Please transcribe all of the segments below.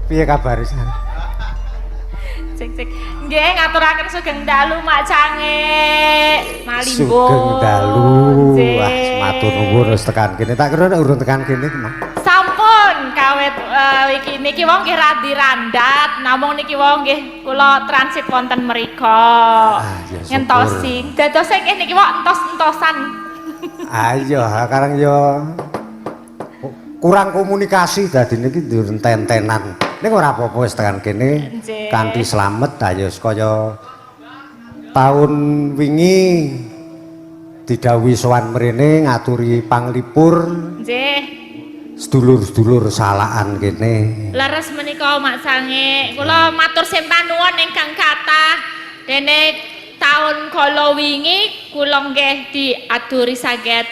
Piye kabare San? Cek. Nggih ngaturaken sugeng dalu Mak Cange. Malimbun. Sugeng dalu. Wah, matur nuwun wis tekan kene. Tak kira nek urung tekan kene kemah. Sampun kawit niki wong nggih radi randat, namung niki wong nggih kula transit wonten mriku. Ngentosi. Dadose nggih niki wong entos-entosan. Ayo, karang yo kurang komunikasi dadi niki ndur enten-entenan. Ning ora apa-apa wis tekan kene kanthi slamet ayo kaya taun wingi didhawuhi sowan mrene ngaturi panglipur. Nggih. Sedulur-sedulur salaan kene. Leres menika Mak Sange, kula matur sempanuwun ingkang kathah dene taun kala wingi kula nggih diaduri saged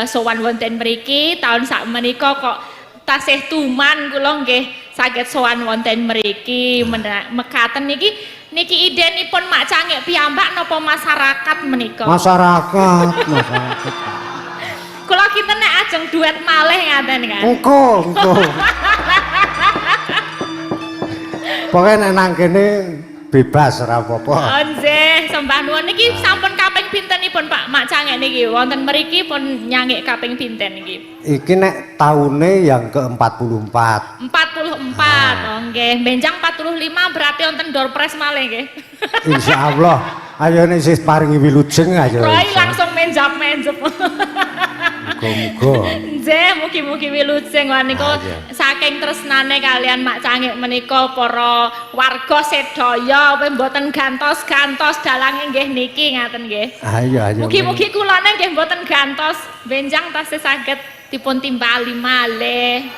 sowan wonten mriki, taun sakmenika kok tasih tuman kula nggih saged sowan wonten mriki mekaten niki idenipun Mak Cange piyambak napa masyarakat menika? Masyarakat. Kula kinten nek ajeng duet malih ngaten kan. Engko. Pokoke nek nang kene bebas ora apa-apa. Oh nggih, sembah nuwun niki sampun kaping pintenipun Pak Mak Cange niki wonten mriki pun nyangik kaping pinten niki? Iki nek taune yang ke-44. 44. Oh nggih, benjang 45 berarti wonten door prize malih nggih. Insyaallah. Ayo nek sis paringi wilujeng ayo. Roy langsung menjap-menjep. Muga-muga. Nggih, mugi-mugi wilujeng menika saking tresnane kalian Mak Cange menika para warga sedaya mboten gantos-gantos dalange nggih niki ngaten nggih. Ayo. Mugi-mugi kulane nggih mboten gantos, benjang tasih saged dipun timbali malih.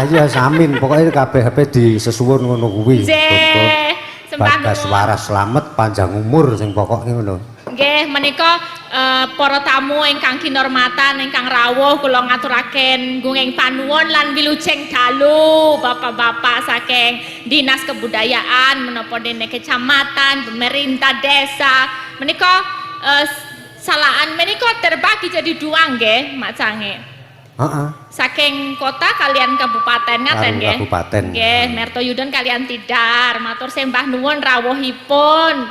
Iya samin, pokoknya kabeh disesuwun ngono kuwi. Nggih. Bagas waras slamet panjang umur sing pokoknya ngono. Nggih, menika para tamu ingkang kinurmatan ingkang rawuh kula ngaturaken gunging panuwun lan wilujeng dalu bapak-bapak saking Dinas Kebudayaan menapa dene kecamatan, pemerintah desa. Menika salaan menika terbagi jadi dua nggih, Mak Cange. Saking kota kalian kabupaten ngaten nggih. Kabupaten. Nggih, Mertoyudan kalian Tidar. Matur sembah nuwun rawuhipun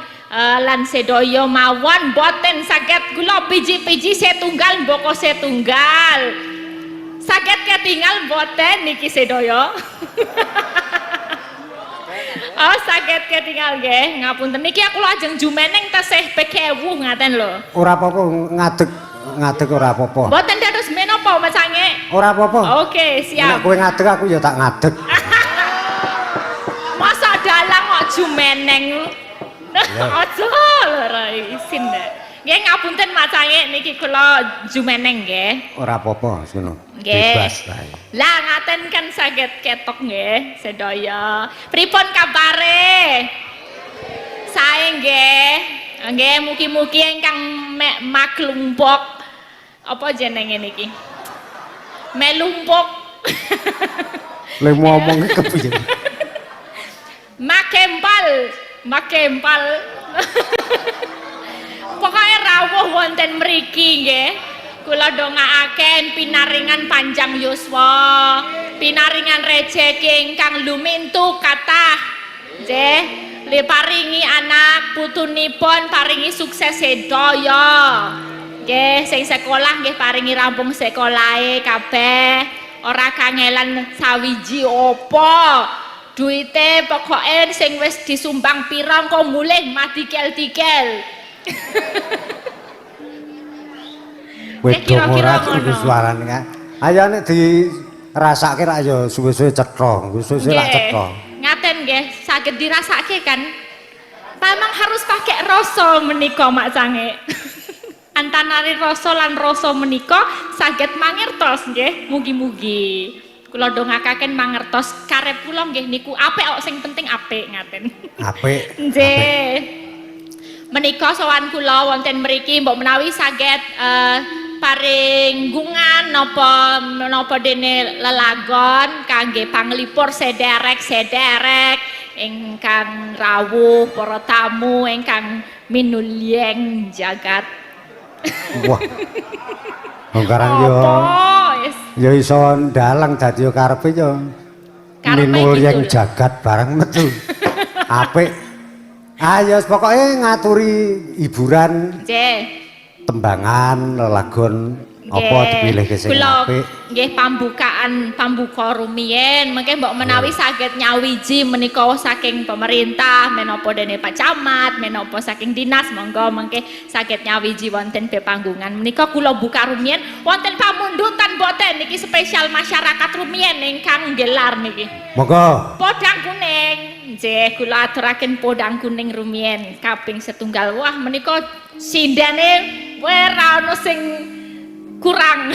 lan sedaya mawon boten saged kula biji-biji setunggal mboko setunggal. Saged ketinggal boten niki sedaya. Oh, saged ketinggal nggih. Ngapunten niki aku lajeng jumeneng tesih 1000 ngaten lho. Ora apa-apa ngadeg ora apa-apa. Mboten dados menapa Mas Cange? Ora apa-apa. Oke, siap. Nek kowe ngadeg aku ya tak ngadeg. Masa dalang kok jumeneng. Aja lho isin deh. Nggih ngapunten Mas Cange niki kula jumeneng nggih. Ora apa-apa ngono. Bebas wae. Lah ngaten kan saged ketok nggih sedaya. Pripun kabare? Sae nggih. Nggih mugi-mugi ingkang maklumpok apa jenenge niki? Melumpuk. Lha ngomong kepiye? Makempal. Pokoknya rawuh wonten mriki nggih. Kula dongaaken pinaringan panjang yuswa, pinaringan rejeki ingkang lumintu kathah. Nggih, le paringi anak putunipun paringi sukses sedaya. Nggih, sing sekolah nggih paringi rampung sekolahe kabeh. Ora kangelan sawiji apa. Duite pokoke sing wis disumbang pira engko mulih mah dikel-dikel. Wedok ora suarane kan. Ayo nek dirasake rak ya suwe-suwe cetha, suwe-suwe lak cetha. Ngaten nggih, saged dirasake kan. Memang harus pakai rasa menika Mak Cange. Antanari rasa lan rasa menika saged mangertos nggih, mugi-mugi. Kula dongakaken mangertos karep kula nggih niku apik kok sing penting apik ngaten. Apik. Nggih. Menika sowan kula wonten mriki mbok menawi saged paring gungan napa dene lelagon kangge panglipur sederek ingkang rawuh para tamu ingkang minuliyeng jagat. Wah. Wong karang yo. Ya iso ndalang dadi yo karepe yo. Minul yang jagat bareng metu. Apik. Ayo pokoke ngaturi hiburan. Nggih. Tembangan, lelagon apa dipilih ke sing apik. Nggih pambuka rumiyin, mengke mbok menawi saged nyawiji menika saking pemerintah, menapa dene Pak Camat, menapa saking dinas monggo mengke saged nyawiji wonten pepanggungan menika kula buka rumiyin wonten pamundutan boten niki spesial masyarakat rumiyin ingkang gelar niki. Monggo. Podang kuning. Nggih kula aturaken podang kuning rumiyin kaping setunggal. Wah menika sindane ora ono sing kurang.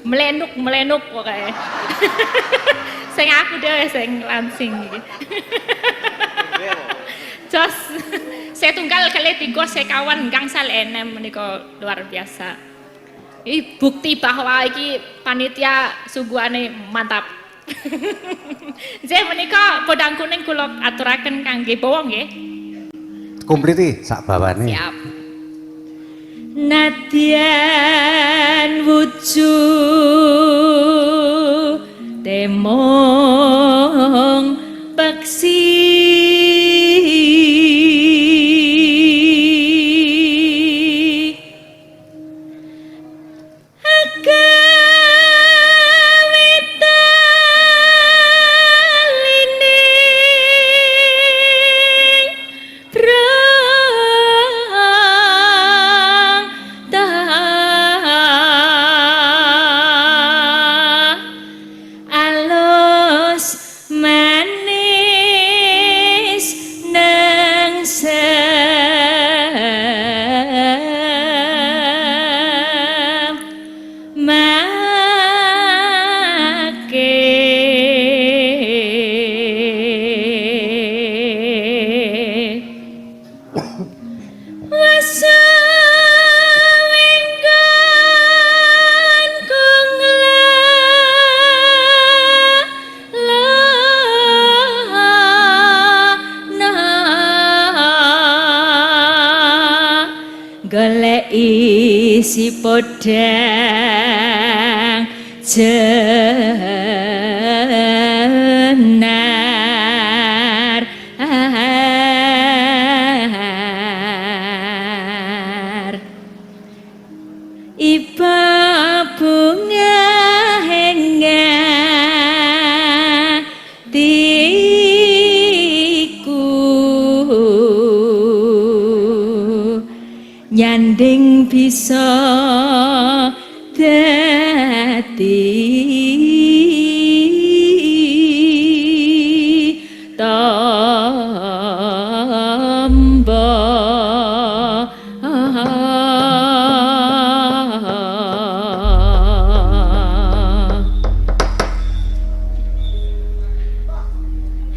melenuk pokoknya. Sing aku dhewe sing lansing iki. Jos setunggal kali 3 sekawan gangsal enem menika luar biasa. Ini bukti bahwa iki panitia suguhane mantap. Nggih menika podang kuning kula aturaken kangge bawang nggih. Kompliti sak bawane. Siap. Nadyan wujud temong peksi si podang jenar iba bunga hengatiku nyanding bisa dadi tamba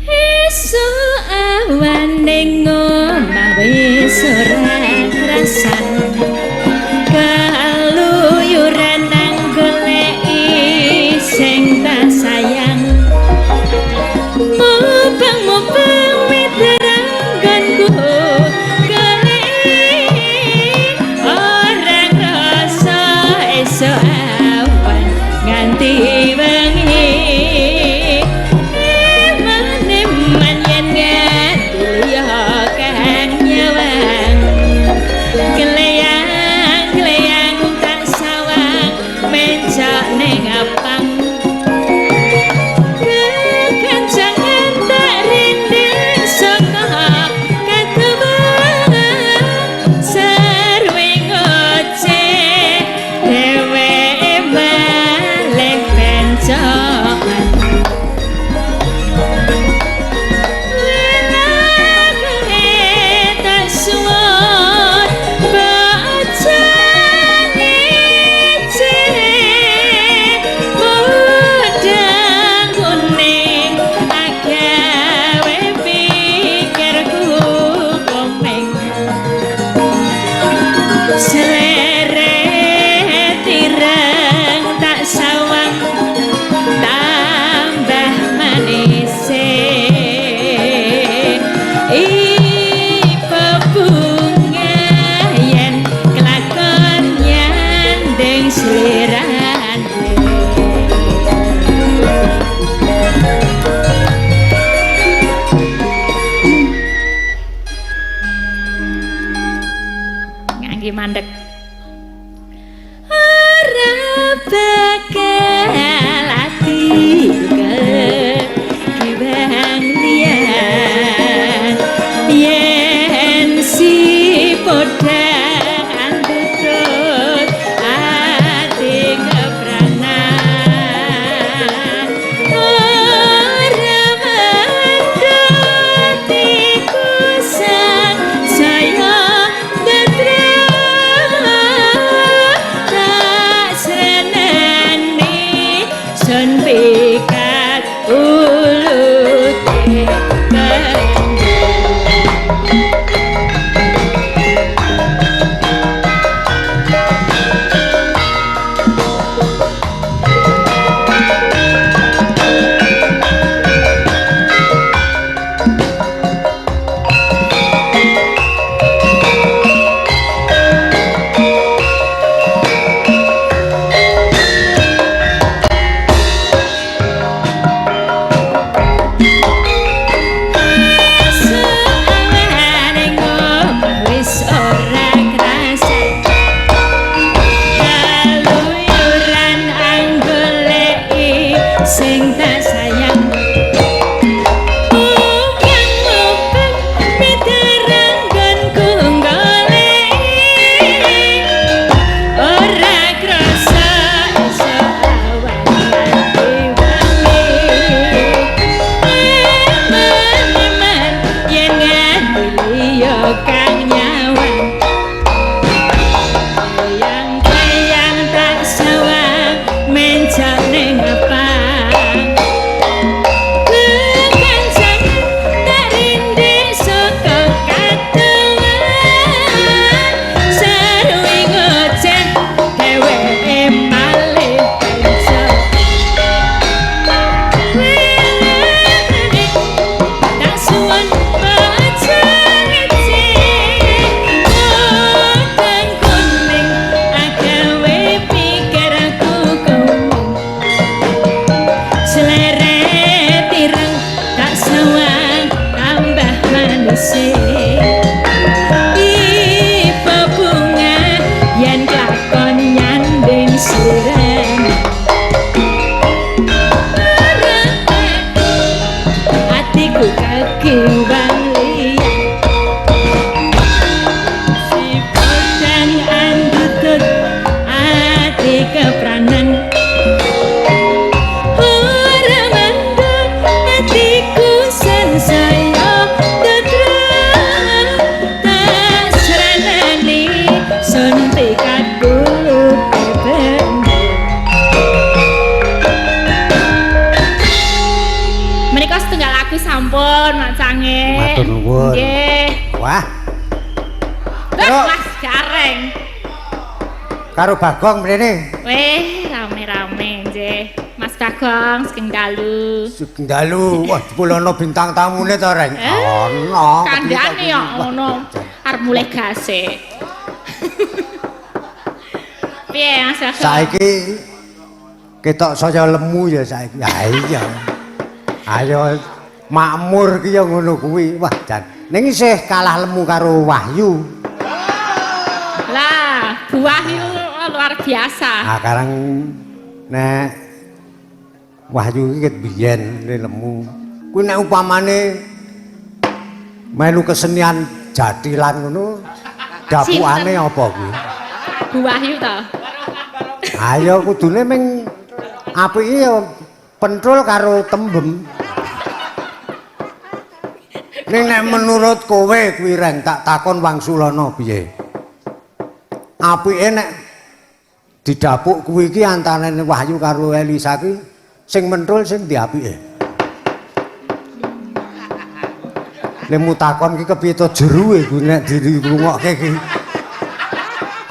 esuk awane ngomah wis ora krasan kaluyuran nang goleki sing tak sayang mubeng mitranggonku goleki orang rasa esok awan nganti wengi eman yen ngatuli kang nyawang keleyan kimbang liyan si kodang andutut ati kepranan ora mandut atiku sansaya tetrang tak serenani suntikatku menika setunggal lagu sampun macange matur nuwun nggih wah Mas Gareng karo Bagong mrene weh rame-rame nggih Mas Bagong saking dalu saking dalu wah dipulono bintang tamune to Reng ono kandhane yo ngono arep mulai gase piye Mas Bagong saiki ketok saya lemu ya saiki ya iya ayo makmur ki ya ngono kuwi wah jan ning isih kalah lemu karo Wahyu lah Bu Wahyu luar biasa karang nek Wahyu iki ket biyen lemu kuwi nek upamane melu kesenian jatilan ngono dapukane apa kuwi Bu Wahyu to ayo kudune ming apike ya pentrul karo tembem ning nek menurut kowe kuwi Reng tak takon Wangsulana piye apike nek didapuk kuwi iki antarane Wahyu karo Elisa ki sing mentrul sing ndi apike lemu takon ki kepiye to jeruwe kuwi nek dirungokke ki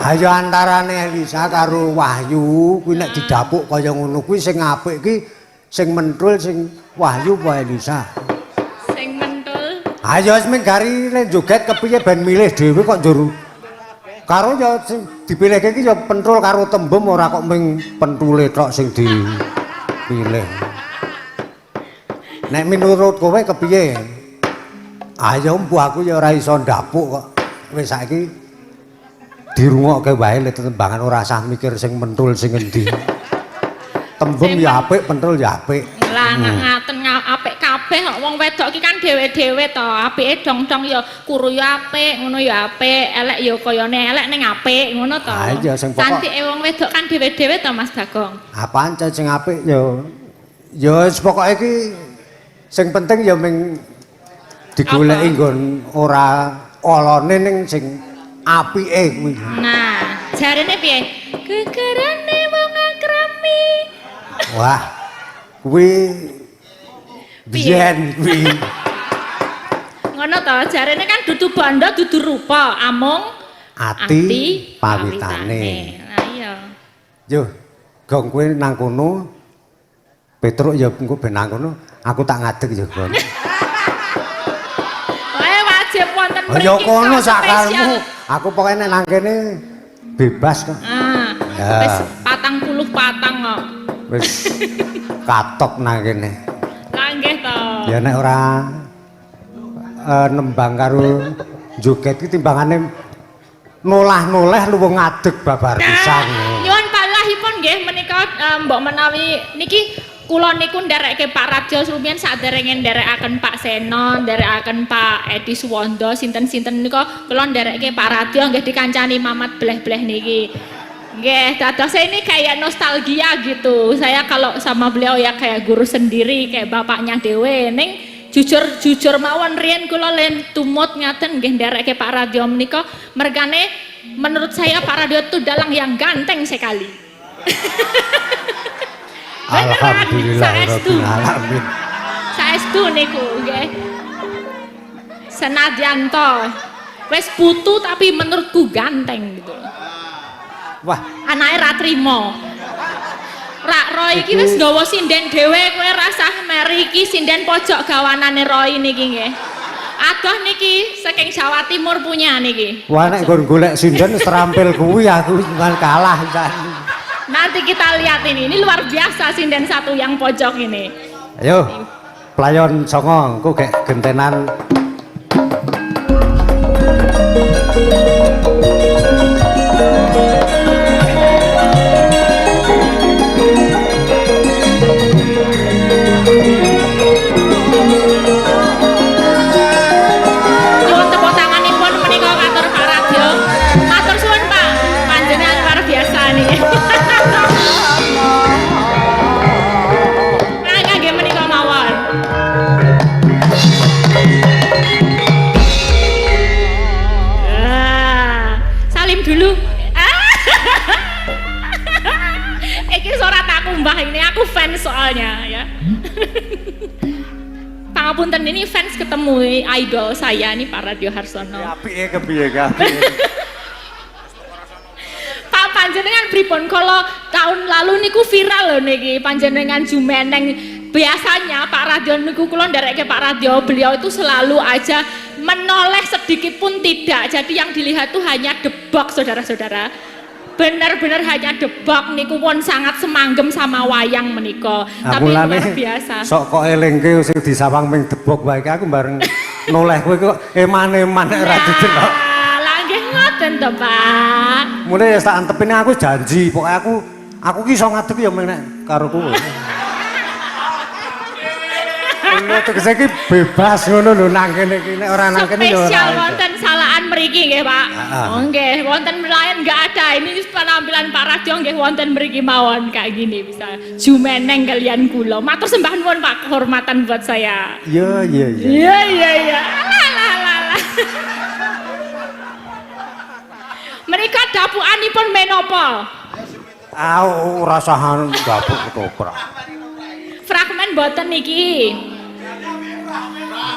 ayo antarane Elisa karo Wahyu kuwi nek didapuk kaya ngono kuwi sing apik ki sing mentrul sing Wahyu apa Elisa sing mentul ayo wis gari nek joget kepiye ben milih dhewe kok njur karo ya sing dipilihke iki ya pentrul karo tembem ora kok ming pentule tok sing dipilih nek menurut kowe kepiye ayo mpu aku ya ora iso ndapuk kok wis saiki dirungokke wae lek tembangan ora usah mikir sing mentul sing endi tembem ya apik pentul ya apik lah ngaten apik kabeh kok wong wedok iki kan dhewe-dhewe to apike dong-dong ya kuru ya apik ngono ya apik elek ya kayane elek ning apik ngono to iya sing pokok cantike wong wedok kan dhewe-dhewe to Mas Bagong apaan sing apik ya wis pokoke iki sing penting ya ming digoleki nggon ora olone ning sing apike kuwi nah jarene piye gegerane wong akrami wah kuwi biyen kuwi ngono to jarene kan dudu bondo dudu rupa amung ati pawitane nah iya yo gong kowe nang kono Petruk ya engko ben nang kono aku tak ngadeg ya Gon wae wajib wonten mriki ya kono sakarmu aku pokoke nek nang kene bebas kok wis 44 kok wis katok nang kene lah nggih to ya nek ora nembang karo joget iki timbangane nolah-noleh luwih ngadeg babar pisan nyuwun palahipun nggih menika mbok menawi niki kula niku nderekke Pak Radyo rumiyin saderenge nderekaken Pak Seno nderekaken Pak Edi Suwondo sinten-sinten nika kula nderekke Pak Radyo nggih dikancani Mamat bleh-bleh niki nggih dados ini kayak nostalgia gitu saya kalau sama beliau ya kayak guru sendiri kayak bapaknya dhewe ning jujur mawon riyen kula len tumut ngaten nggih nderekke Pak Radyo menika mergane menurut saya Pak Radyo itu dalang yang ganteng sekali alhamdulillah rabbil alamin saestu niku nggih senadyan to wis putu tapi menurutku ganteng gitu wah anake ra trimo Rak Roy iki wis nggawa sinden dhewe kowe rasah meri iki sinden pojok gawanane Roy niki nggih adoh niki saking Jawa Timur punya niki wah nek nggon golek sinden terampil kuwi aku ngan kalah nanti kita lihat ini luar biasa sinden satu yang pojok ini ayo playon songo engko gek gentenan pangapunten ini fans ketemu idol saya nih Pak Radio Harsono. Apike kepiye kabeh. Pak panjenengan pripun kalau tahun lalu niku viral lho niki panjenengan jumeneng. Biasanya Pak Radio niku kula nderekke Pak Radio, beliau itu selalu aja menoleh sedikit pun tidak. Jadi yang dilihat tuh hanya debak saudara-saudara. Benar-benar hanya debak niku pun sangat semanggem sama wayang menika. Tapi luar biasa. Sok kok elingke sing disawang ping debok wae aku bareng noleh kowe kok eman-eman nek ora didelok. Lah nggih ngoten to, Pak. Mulai tak antepin aku janji, pokoknya aku ki iso ngadeg ya menek karo kowe. Lho tegese iki bebas ngono lho nang kene iki nek ora nang kene ya ora. Spesial wonten salahan mriki nggih, Pak. Oh nggih, wonten lain enggak ada. Ini penampilan Pak Radio nggih wonten mriki mawon kayak gini bisa jumeneng kalian kula. Matur sembah nuwun Pak, kehormatan buat saya. Iya. Iya. Lah. Mereka dapukanipun menapa? Ora sahan dapuk ketoprak. Fragmen boten niki.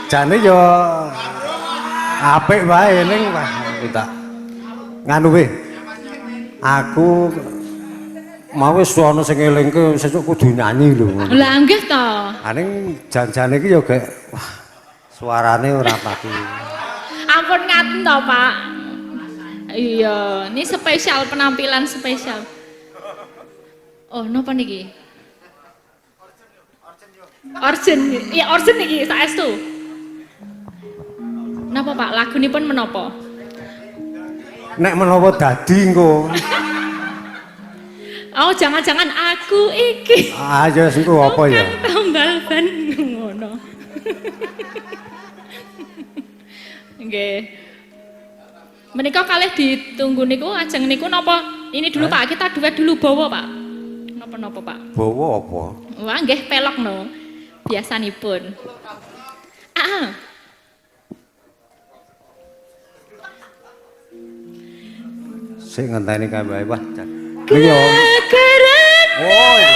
Jane yo apik wae ning kita. Nganu we. Aku mau wis ana sing elingke sesuk kudu nyanyi lho. Lah nggih to. Aning jan-jane iki yo gek wah suarane ora pati. Ampun ngaten to, Pak. Iya, ini spesial penampilan spesial. Oh, napa niki? Orjen, iya Orjen niki saestu. Napa Pak? Lagunipun menapa? Nek menapa dadi engko. Oh, jangan-jangan aku iki. Ah, ya engko apa ya? Tambal ban ngono. Nggih. Menika kalih ditunggu niku ajeng niku napa? Ini dulu Pak, kita duet dulu bawa Pak. Napa-napa Pak? Bawa apa? Wah, nggih pelok no. Biasanipun. Sik ngenteni kae wae, Pak. Keren. Oh iya.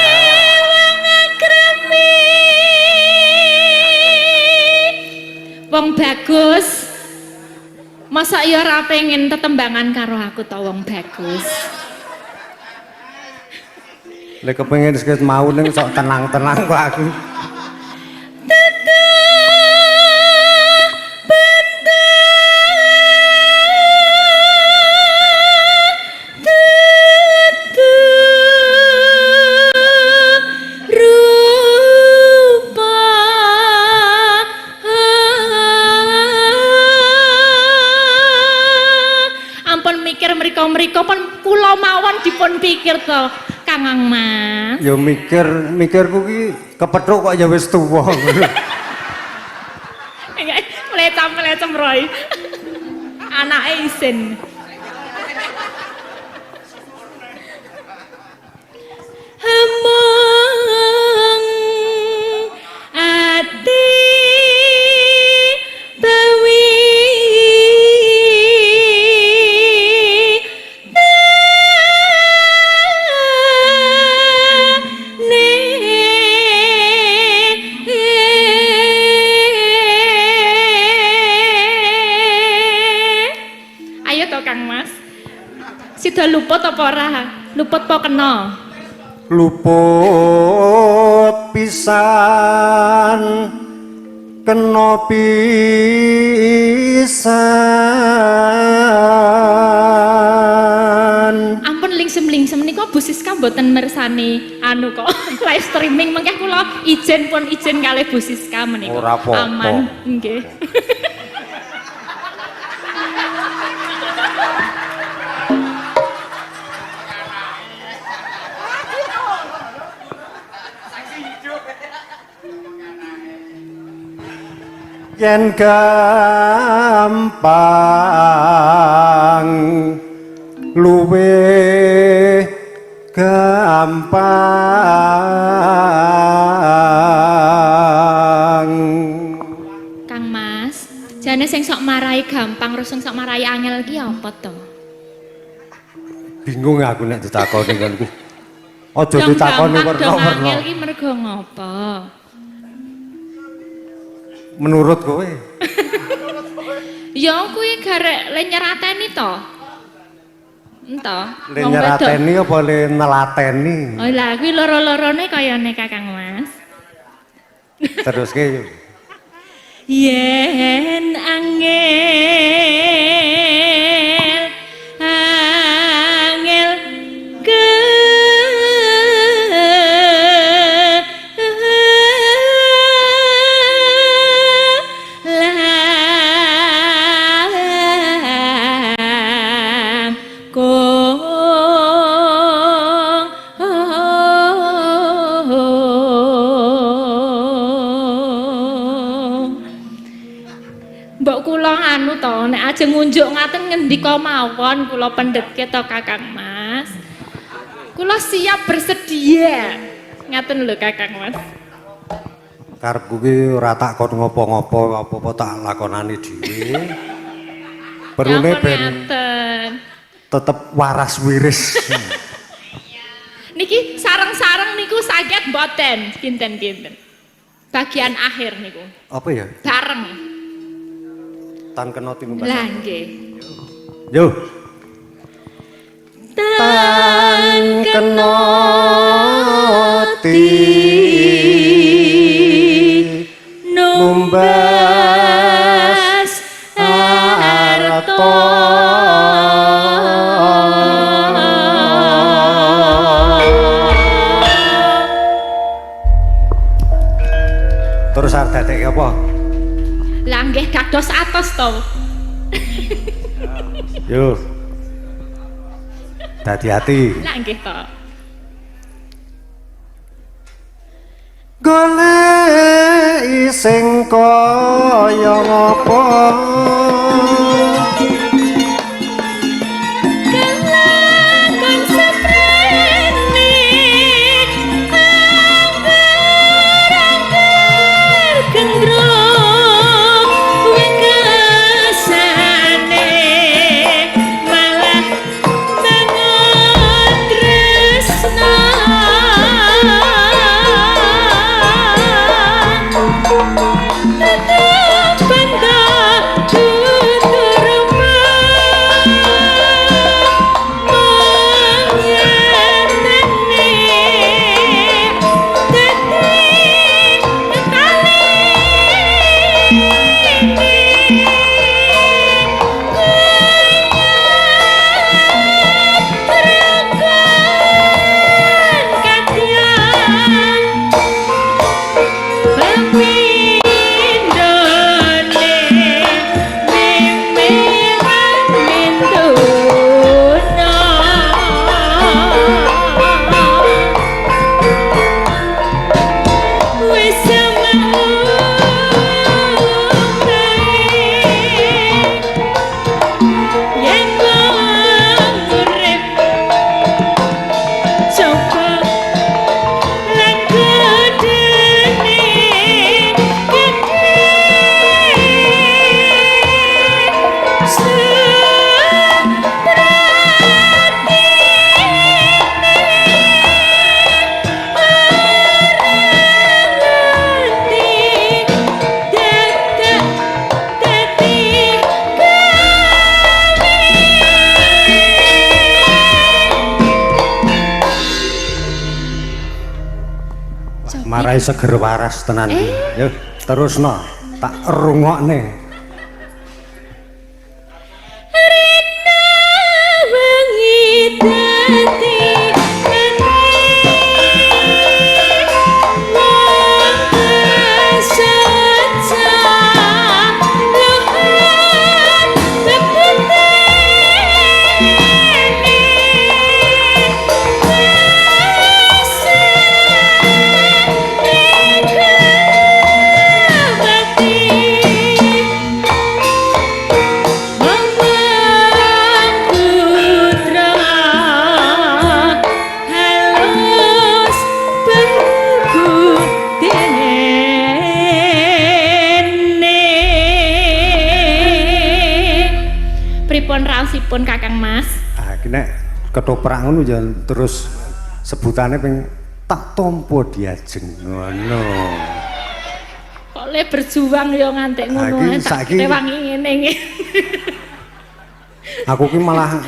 Wong bagus. Masa ya ora pengen tetembangan karo aku to wong bagus. Lek kepengin sikit mau ning sok tenang-tenang kok aku. Mriko pun kula mawon dipun pikir to Kang Mas. Ya mikirku ki kepethuk kok ya wis tuwa. Melecam Roy. Anake isin. Hamong ati bawi Sida luput apa ora? Luput apa kena? Luput pisan kena pisan. Ampun lingsem-lingsem niku Bu Siska mboten mirsani anu kok live streaming mengke kula ijen kalih Bu Siska menika. Ora apa-apa. Aman nggih. Yen gampang luwih gampang. Kang Mas, jane sing sok marai gampang terus sing sok marai angel ki apa to? Bingung aku nek ditakoni kan kuwi. Aja ditakoni werna-werna. Angel ki mergo ngopo? Menurut kowe? Ya kuwi garek le nyerateni to. Ento. Le nyerateni apa le nelateni? Oh lah kuwi loro-lorone kayane Kakang Mas. Terus ke Yen angel angel ke lam Mbok kula anu to nek ajeng ngunjuk ngaten ngendika mawon kula pendhetke to Kakang Mas. Kula siap bersedia. Ngaten lho Kakang Mas. karepku ki ora tak kon ngopo-ngopo apa-apa tak lakonani dhewe. Perune ben ngaten. tetep waras wiris. Niki sareng-sareng niku saged mboten kinten-kinten. Bagian akhir niku. Apa ya? Bareng. Tan kena tinumbas. Lah nggih. Yo. Tan kena numbas arto. Terus arep dadekke apa? Lah nggih dados atos to. Yo. Hati-hati. Lah nggih to. Goleki sing kaya ngapa? Kelakon seprene angger-angger gendrong wekasane malah bangun tresna tetep benda tutur Marai seger waras tenan. Yo, terusno. Tak rungokne. Rina wengi dadi pripun raosipun Kakang Mas? Ah, iki nek ketoprak ngono ya terus sebutane ping tak tampa diajeng ngono. Kok Le berjuang yo ngantek ngono tak tewangi ngene iki. Aku ki malah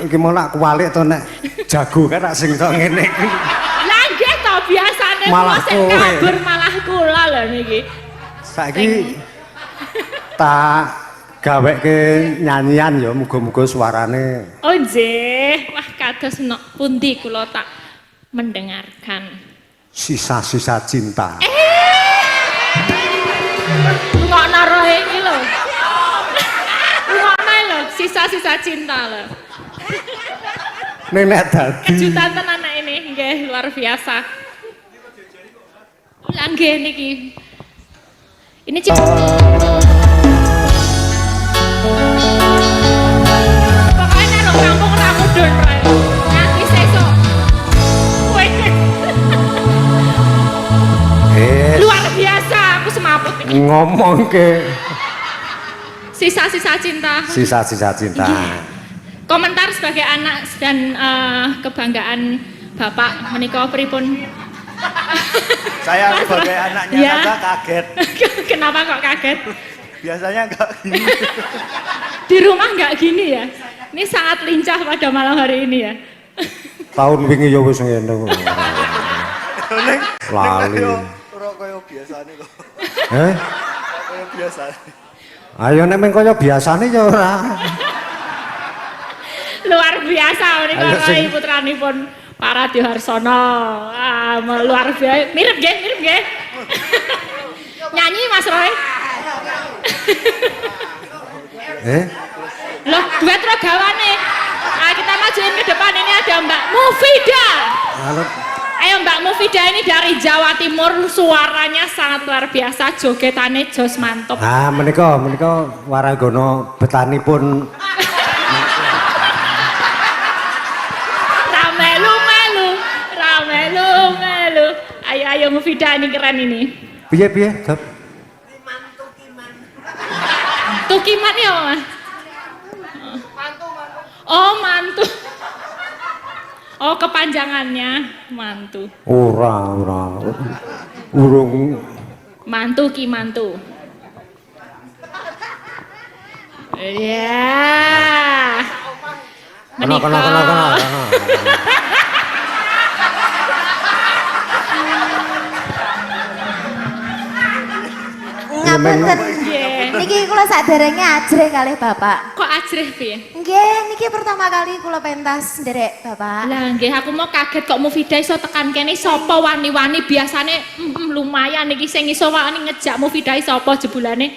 kuwalik to nek jago kan sing tok ngene iki. Lah nggih to biasane malah sing kabur malah kula lho niki. Saiki tak gaweke nyanyian ya muga-muga suarane. Oh nggih, wah kados pundi kula tak mendengarkan. Sisa-sisa cinta. Ngono roe iki lho. Ngono lho, sisa-sisa cinta lho. Nenek dadi. Kejutan tenan anak ini, nggih luar biasa. Lah nggih niki. Ini pokoknya nang kampung ora mudhun rae. Nganti sesuk. Luar biasa, aku semaput iki. Ngomong ke Sisa-sisa cinta. sisa-sisa cinta. Komentar sebagai anak dan kebanggaan Bapak menika pripun? Saya sebagai anaknya Ya. saja kaget. Kenapa kok kaget? Biasanya enggak gini. Di rumah nggak gini ya? Ini sangat lincah pada malam hari ini ya. Tahun wingi ya wis ngene kok. Lali. Ora kaya biasane kok. Eh? Kaya biasane. Ayo nek meng kaya biasane ya ora. Luar biasa ini Ayo, kalau sing. putranipun Pak Radio Harsono. Luar biasa. Mirip nggih. Nyanyi Mas Roy. Loh, duet rogawane. Kita majuin ke depan, ini ada Mbak Mufida. Halo. Ayo Mbak Mufida ini dari Jawa Timur, suaranya sangat luar biasa, jogetane jos mantap. Ah menika waragana betanipun Ramelu. Ayo Mufida ini keren ini. piye Gap? Tukiman ya Mas? Oh mantu. Oh kepanjangannya mantu. Ora. Urung Mantu ki mantu. Ya. kena. Ngapunten. Nggih. Niki kula saderenge ajrih kalih Bapak. Kok ajrih piye? Nggih, niki pertama kali kula pentas nderek Bapak. Lah nggih aku mau kaget kok Mufida iso tekan kene sapa wani-wani biasane lumayan iki sing iso wani ngejak Mufida sapa jebulane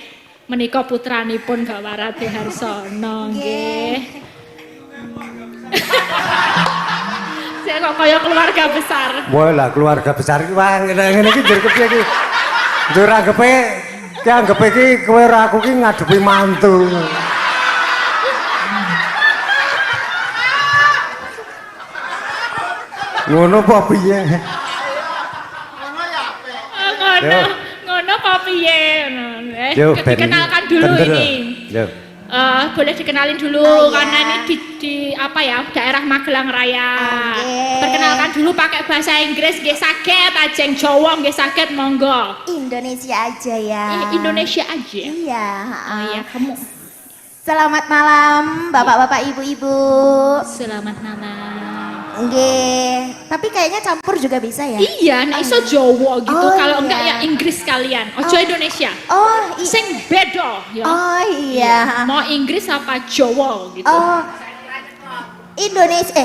menika putranipun Bapak Rade Harsono nggih. Saya kok kaya keluarga besar. Wah lah keluarga besar iki wah ngene iki njur kepiye iki? Njur anggepe iki kowe ora aku ki ngadepi mantu. Ngono apa piye? Ngono kok piye? Yo, ben Dikenalkan dulu kendel. ini. Yo. Boleh dikenalin dulu Oh, iya. karena ini di apa ya daerah Magelang Raya. Oke. Perkenalkan dulu pakai bahasa Inggris, nggih saged, ajeng Jawa nggih saged monggo. Indonesia aja ya. Indonesia aja. Iya, Oh iya, kamu. Selamat malam Bapak-bapak, Ibu-ibu. Selamat malam. Nggih, tapi kayaknya campur juga bisa ya? Iya, nek iso Jawa gitu. Oh, Kalau iya. enggak ya Inggris kalian. Ojo Indonesia. Oh, Sing beda ya. Oh iya. Mau Inggris apa Jawa gitu. Oh. Indonesia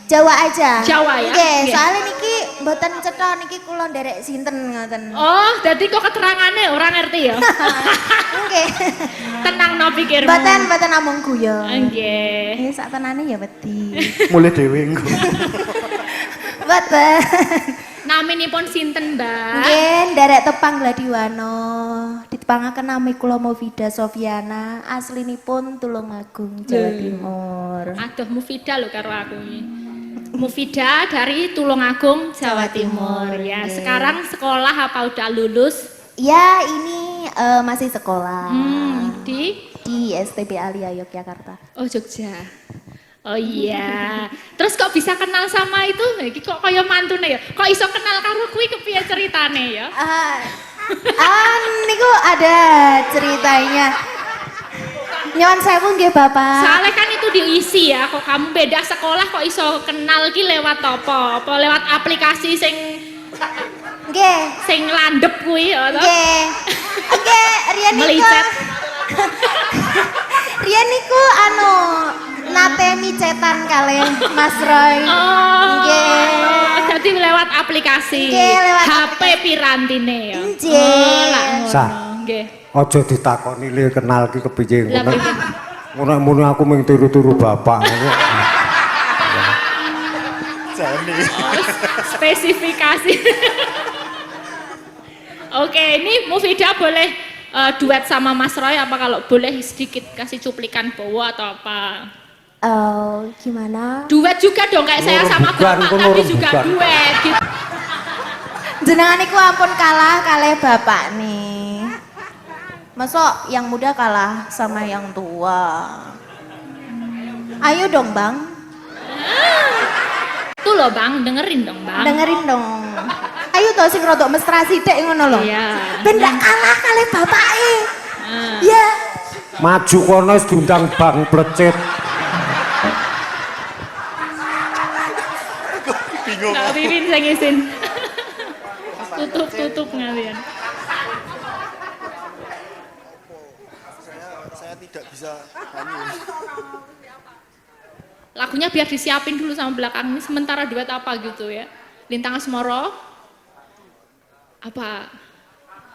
Jawa aja. Jawa ya? Nggih, Nggih. soalnya niki mboten cetha niki kula nderek sinten ngoten. Oh, jadi kok keterangannya orang ngerti ya? Nggih. Tenang no pikirmu. Mboten namung guyon. Nggih. Nggih, sak tenane ya wedi. Mulai dhewe engko. Mboten. Naminipun sinten, Mbak? Nggih, nderek tepang Gladiwano. Ditepangaken nami kula Mufida Sofiana, aslinipun Tulungagung, Jawa Timur. Aduh, Mufida lho karo aku ini. Mufida dari Tulungagung, Jawa Timur. Ya, Nggih. sekarang sekolah apa udah lulus? Ya, ini masih sekolah Di STB Alia Yogyakarta. Oh, Jogja. Oh iya. Terus kok bisa kenal sama itu? Iki kok kaya mantune ya? Kok iso kenal karo kuwi kepiye ceritane ya? Niku ada ceritanya. Nyon sewu nggih Bapak. Soalnya kan itu diisi ya, kok kamu beda sekolah kok iso kenal ki lewat apa? Apa lewat aplikasi sing Nggih. landep kuwi ya toh? Nggih. Nggih, riyen niku. Melicet. Riyen niku nate micetan kalih Mas Roy. Oh. Nggih. Jadi lewat aplikasi. Nggih, lewat HP pirantine ya. Nggih. Lah ngono. Sa. Nggih. Aja ditakoni le kenal ki kepiye Lah ngono. piye? Ngono aku mung turu-turu bapak ngono. Jani. Spesifikasi. Oke, ini Mufidah boleh duet sama Mas Roy apa kalau boleh sedikit kasih cuplikan Bowo atau apa? Gimana? Duet juga dong kayak saya sama Bukan, Bapak kono tadi juga bukan. duet gitu. Jenengan niku ampun kalah kalih Bapak nih. Masuk yang muda kalah sama yang tua. Ayo dong Bang, Tuh loh Bang, dengerin dong Bang. dengerin dong. Ayo toh sing rodok mesra sithik ngono lho. Iya. Ben ndak kalah kalih bapake. Ah. Ya. Maju kono wis diundang Bang Plecet. Bingung. Kak Pipin saya ngisin. Tutup ngalian. Saya tidak bisa nyanyi. Lagunya biar disiapin dulu sama belakang ini sementara duet apa gitu ya. Lintang Asmoro. Apa?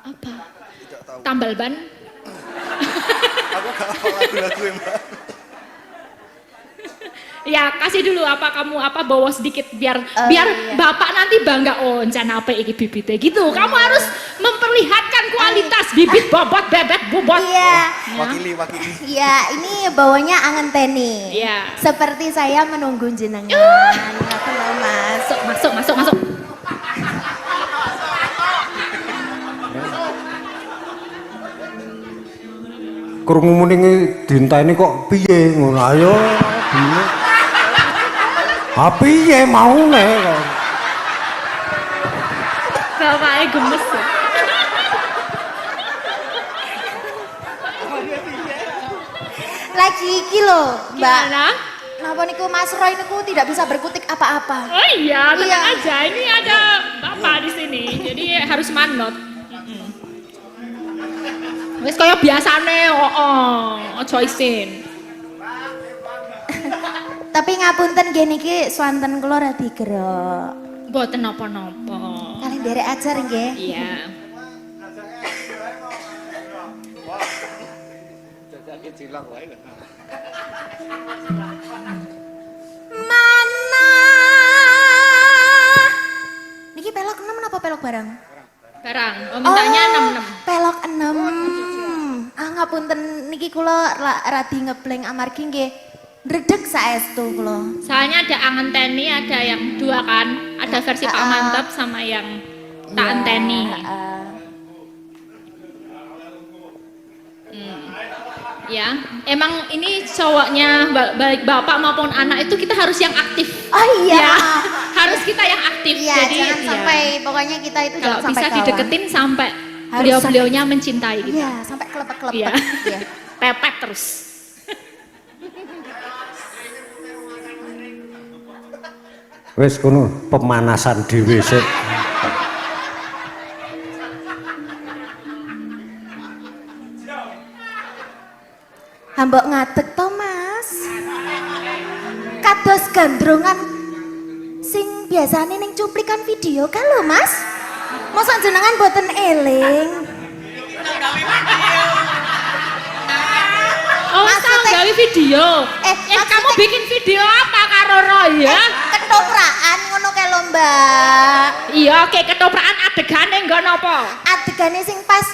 Tidak tahu. Tambal ban. Aku gak hafal lagu-lagu Mbak. Ya kasih dulu apa kamu bawa sedikit biar Iya. bapak nanti bangga oh encan apa iki bibitnya gitu. Kamu harus memperlihatkan kualitas bibit bobot bebek bobot. Iya. Wakili. Ya, ini bawanya angen teni. Iya. Seperti saya menunggu jenengan. Ngaten lho, Mas. Masuk. Krungu muni dinteni kok piye ngono ayo. Dine. Ha piye maune kok. Bapaknya gemes. Ya. Lagi iki lho, Mbak. Gimana? Napa niku Mas Roy niku tidak bisa berkutik apa-apa. Oh iya, tenang Iya. aja. Ini ada bapak di sini, jadi harus manut. Wis kaya biasane, aja isin. Tapi ngapunten nggih niki swanten kula radi gerok. Mboten napa-napa. Kali nderek ajar nggih. Iya. Mana? Niki pelok 6 napa pelok barang? Barang. Oh, mintanya 66. Pelok 6. Ngapunten niki kula radi ngebleng amargi nggih ndredeg saestu kula. Soalnya ada angen teni, ada yang dua kan. Ada versi Pak Mantap sama yang tak anteni. Ya, emang ini cowoknya baik bapak maupun anak itu kita harus yang aktif. Oh iya. Ya, harus kita yang aktif. Iya, Jadi jangan ya, sampai pokoknya kita itu kalau jangan sampai bisa kalah. dideketin sampai Harus beliau-beliaunya mencintai kita. Iya, sampai kelepek-kelepek. Iya. Iya. Pepet terus. Wis kono pemanasan dhewe sik. Hambok ngadeg to, Mas. Kados gandrongan sing biasane ning cuplikan video kan lho, Mas. Mosok jenengan boten eling. Oh, Maksudnya- tahu gawe video. maksudnya- Kamu bikin video apa karo Roy ya? Ketopraan ngono kae lho, Mbak. Iya, kayak ketoprakan adegane nggo napa? Adegane sing pas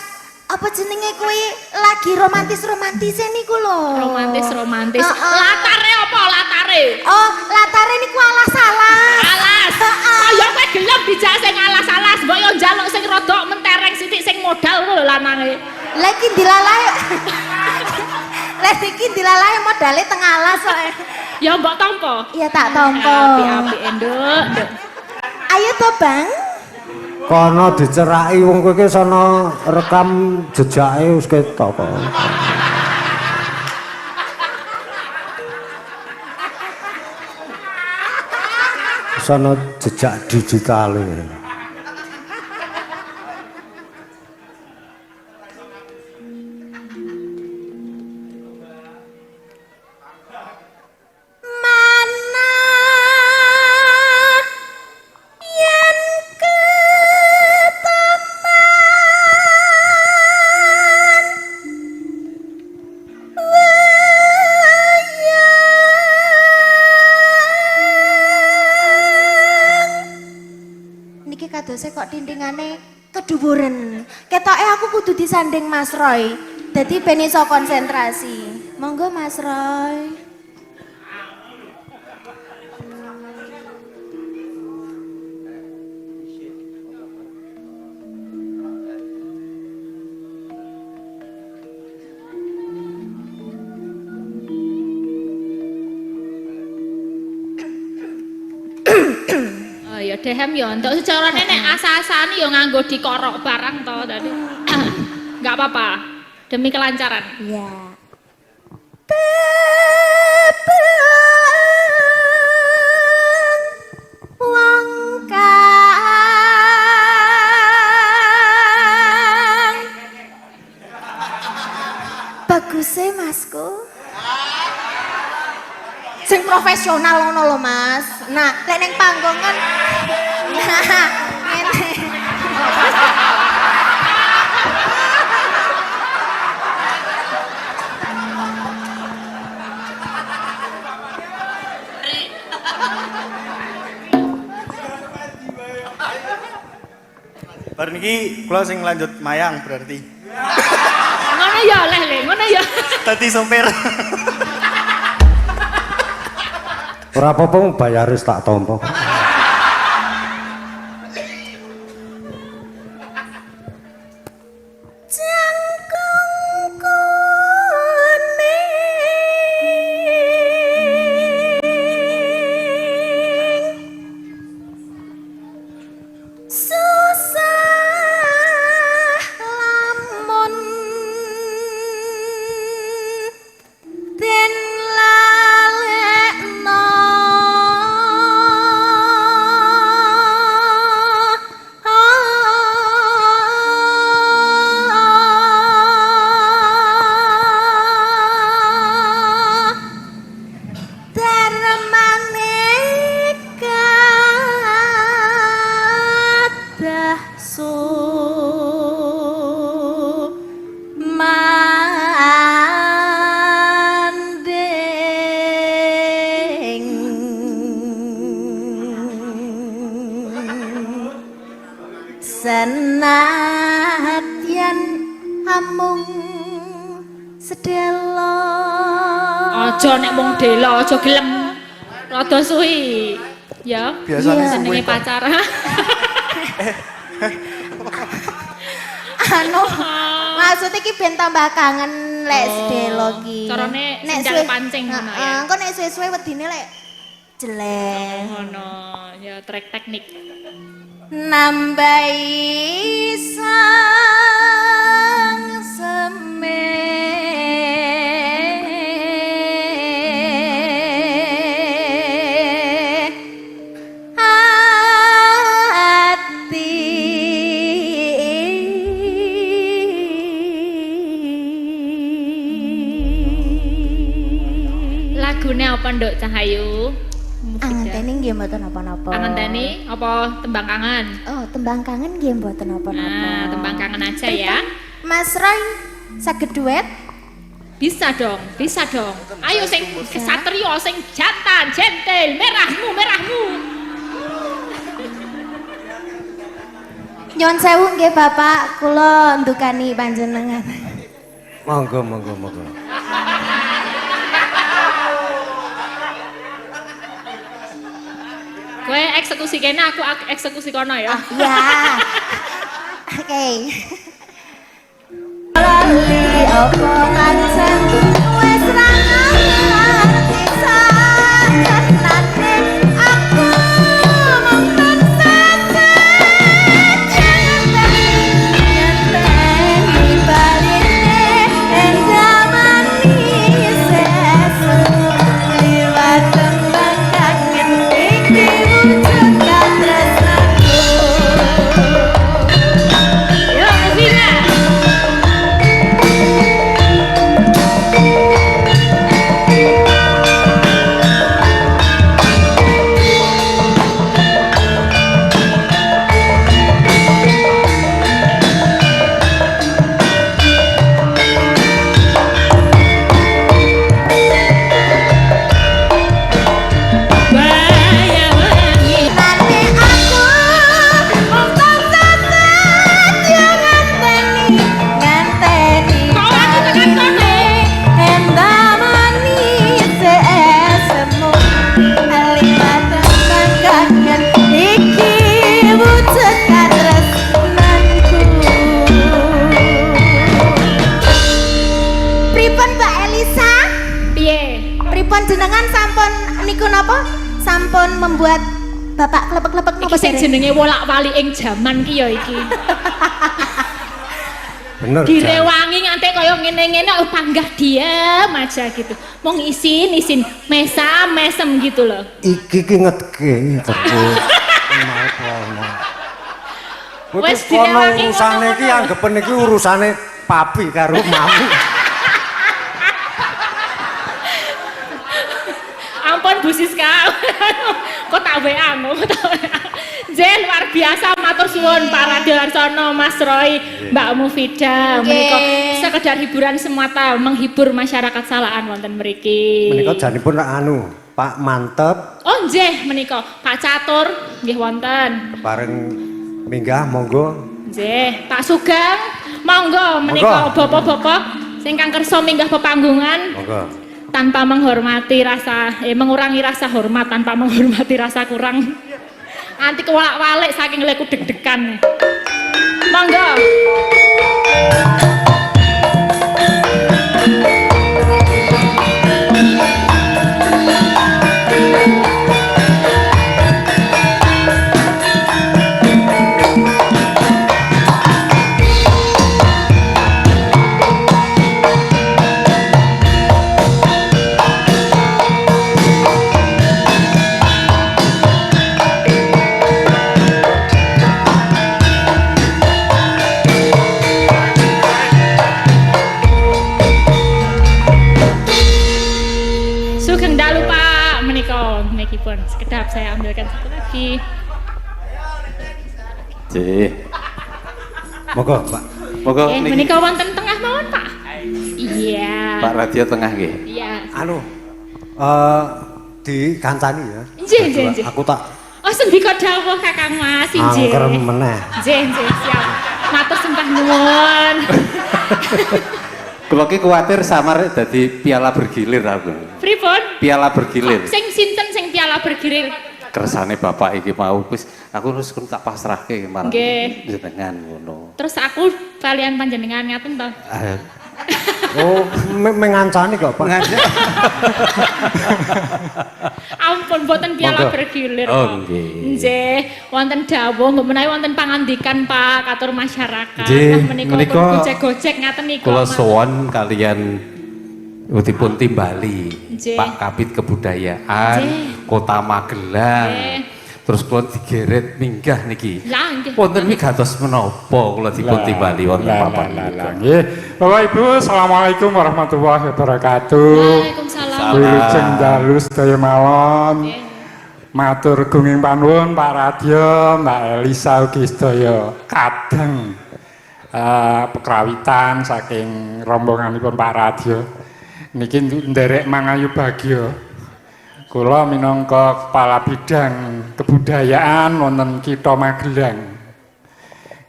apa jenenge kuwi lagi romantis-romantis niku lho. Romantis. Heeh. Latare apa latare? Oh, latare niku alas-alas. Alas. Heeh. Kaya kowe gelem dijak sing alas-alas, mbok yo njaluk sing rodok mentereng sithik sing modal ngono lho lanange. Lagi dilalai. Lagi dilalai modale teng alas kok. Ya mbok tampa. Iya tak tampa. Api-api nduk. Ayo to, Bang. Kono diceraki wong kowe iki sono rekam jejake wis ketok kok. Sono jejak digital iki. Kadose kok tintingane keduburen. Ketoke aku kudu disanding Mas Roy. Dadi ben iso konsentrasi. Monggo Mas Roy. Ya dehem ya entuk secarane nek asa-asane ya nganggo dikorok barang to tadi. Enggak apa-apa. Demi kelancaran. Iya. Wong kang baguse Masku. Sing profesional ngono lho Mas. Nah, lek ning panggung kan ngene. Bar niki kula sing lanjut mayang berarti. Ngono ya leh, ngono ya. Dadi sopir. Ora apa-apa bayar wis tak tampa. Senadyan amung sedelo. Aja nek mung delo, aja gelem. Rada suwi. Ya, Biasane jenenge pacaran. Anu, maksud iki ben tambah kangen lek sedelo ki. Carane sendal pancing ngono ya. Engko nek suwe-suwe wedine lek jelek. Ngono, ya trek teknik. Nambahi sang seme hati lagune apa Nduk Cahayu? Angenteni nggih mboten napa-napa. Angenteni apa tembang kangen? Oh, tembang kangen nggih mboten napa-napa. Nah, tembang kangen aja ya. Mas Roy saged duet? Bisa dong, bisa dong. Ayo sing kesatrio, sing jantan, jentil, merahmu, merahmu. Nyuwun sewu nggih Bapak, kula ndukani panjenengan. Monggo, monggo, monggo. Kowe eksekusi kene, aku eksekusi kono ya. Ya. Oke. Lali apa pancen wis ra ngerti sakenane aku mung tersesat. Pripun Mbak Elisa? Piye? Pripun jenengan sampun niku napa? Sampun membuat Bapak klepek-klepek Iki napa sing dereng? jenenge wolak-walik ing jaman ki ya iki. Bener. Jan. Direwangi nganti kaya ngene-ngene panggah diam aja gitu. Mong isin mesem gitu loh. Iki ki ngetke teku. Wes Wis kono direwangi urusane iki ngono-ngono. anggepen iki urusane papi karo mami. Ampun Bu Siska. Kok tak WA ngono. Jen luar biasa matur suwun Pak Radioarsono, Mas Roy, Mbak Mufida. Menika sekedar hiburan semata menghibur masyarakat Salakan wonten mriki. Menika janipun anu, Pak Mantep Oh nggih menika Pak Catur nggih wonten. bareng minggah monggo. Nggih, Pak Sugeng monggo menika bapak-bapak sing kang kersa minggah pepanggungan Monggo. tanpa menghormati mengurangi rasa hormat tanpa menghormati rasa kurang. Anti kewalak-walik saking leku deg-degan. Monggo. Sugeng dalu Pak menika mekipun. Sekedap saya ambilkan satu lagi. Cih. Monggo, Pak. Monggo niki Menika wonten tengah mawon Pak. Iya. Pak Radio Tengah nggih. Iya. Anu dikancani ya. Nggih, nggih, nggih. Aku tak Oh sendika dawuh Kakang Mas inggih. angker meneh. Nggih, nggih, siap. Matur sembah nuwun. Kula ki kuwatir samar dadi piala bergilir aku. Pripun? Piala bergilir. Sing sinten sing piala bergilir? Kersane bapak iki mau wis aku wis tak pasrahke marang Nggih. jenengan ngono. Terus aku kalian panjenengan ngaten to. Oh, mengancani kok, Pak. Ampun boten piala Monggo. bergilir Oh, kok. nggih. Nggih, wonten dawuh mbok menawi wonten pangandikan Pak katur masyarakat. Nggih, Lah menika menika pun gojek-gojek ngaten niku. Kula Mas. sowan kalian Udipun Timbali, Nggih. Pak Kabid Kebudayaan, Nggih. Kota Magelang. Nggih. Terus kula digeret minggah niki. Lah nggih. Wonten wigatos menapa kula dipun timbali wonten papan menika. Nggih. Bapak Ibu, Assalamualaikum warahmatullahi wabarakatuh. Waalaikumsalam. Wilujeng dalu sedaya mawon. Nggih. Matur gunging panuwun Pak Radio, Mbak Elisa ugi sedaya kadang pekrawitan saking rombonganipun Pak Radio. Niki nderek mangayu bagya. Kula minangka kepala bidang kebudayaan wonten Kitha Magelang.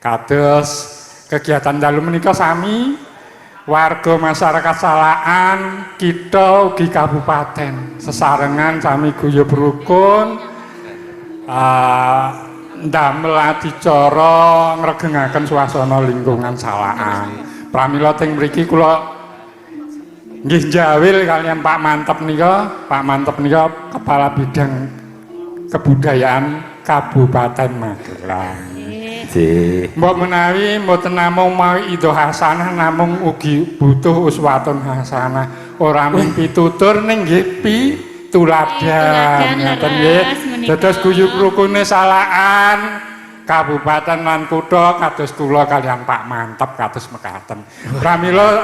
Kados kegiatan dalu menika sami warga masyarakat Salakan, Kitha ugi kabupaten sesarengan sami guyub rukun ndamel adicara ngregengaken swasana lingkungan Salakan. Pramila teng mriki kula nggih njawil kalian Pak Mantep nika. Pak Mantep nika kepala bidang kebudayaan Kabupaten Magelang. Nggih. Mbok menawi mboten namung mawi ido hasanah namung ugi butuh uswatun hasanah. Ora mung pitutur ning nggih pituladan. Ngoten nggih. Dados guyub rukune Salakan Kabupaten lan kutha kados kula kalian Pak Mantep kados mekaten. Pramila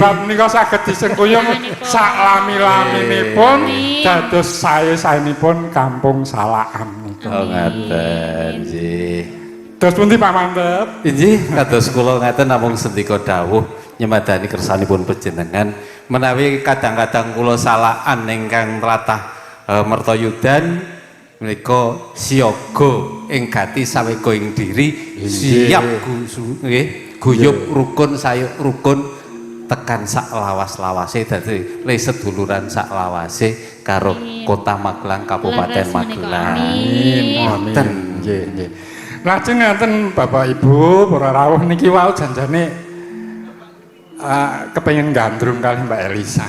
bab menika saged disengkuyung saklami-laminipun dados sae-saenipun Kampung Salakan nika. Oh ngaten nggih. Terus pundi Pak Mantep? Inggih kados kula ngaten namung sendika dawuh nyemadani kersanipun panjenengan menawi kadang-kadang kula Salakan ingkang tlatah mertoyudan menika siaga ing gati sawega ing diri siap nggih guyub rukun sayuk rukun tekan sak lawas-lawase dadi le seduluran sak lawase karo Kota Magelang Kabupaten Leres menika. Magelang. Amin. Ngoten. Nggih, nggih. Lajeng ngaten Bapak Ibu para rawuh niki wau janjane kepengen gandrung kali Mbak Elisa.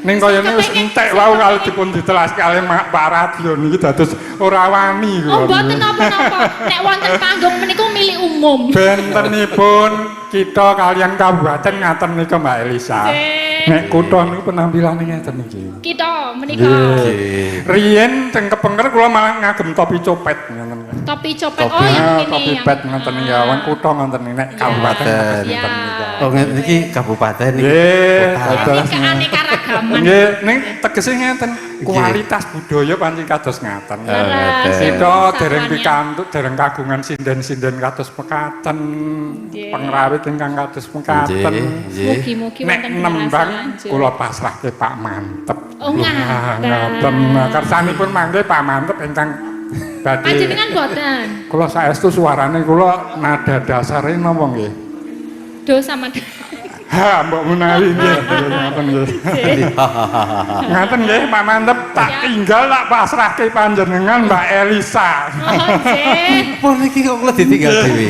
Ning kaya wis entek wae kalau dipun ditelas kali Pak Radio niki dados ora wani Oh, kula. mboten napa-napa. Nek wonten panggung meniku milik umum. Bentenipun kita kalian kabupaten ngaten nika Mbak Elisa. Nggih. Nek kutha niku penampilane ngeten iki. Kita menika Nggih. Riyen teng Kepengker kula malah ngagem topi copet ngoten. topi copet. Topi. Oh, yang ini. Topi yang- pet ngoten niku wong kutha ngoten nek kabupaten Kabupaten. ngoten niku. Oh niki kabupaten niki. Nggih, Kota. betul. Ini keanekaragaman. Nggih, ning tegese ngeten, kualitas budaya pancen kados ngaten. Leres. Kita dereng Sawannya. pikantuk, dereng kagungan sinden-sinden kados mekaten, Nggih. pengrawit ingkang kados mekaten. Nggih. Mugi-mugi Nek wonten nembang lanjut. kula pasrahke Pak Mantep. Oh, ngaten. Ngaten. Kersanipun mangke Pak Mantep ingkang badhe Panjenengan boten. kula saestu suarane kula nada dasare napa nggih? Do sama Ha, mbok menawi nggih, ngoten nggih. Ngaten nggih, Pak Mantep tak tinggal tak pasrahke panjenengan Mbak Elisa. Oh, nggih. Pun niki kok kula ditinggal dhewe.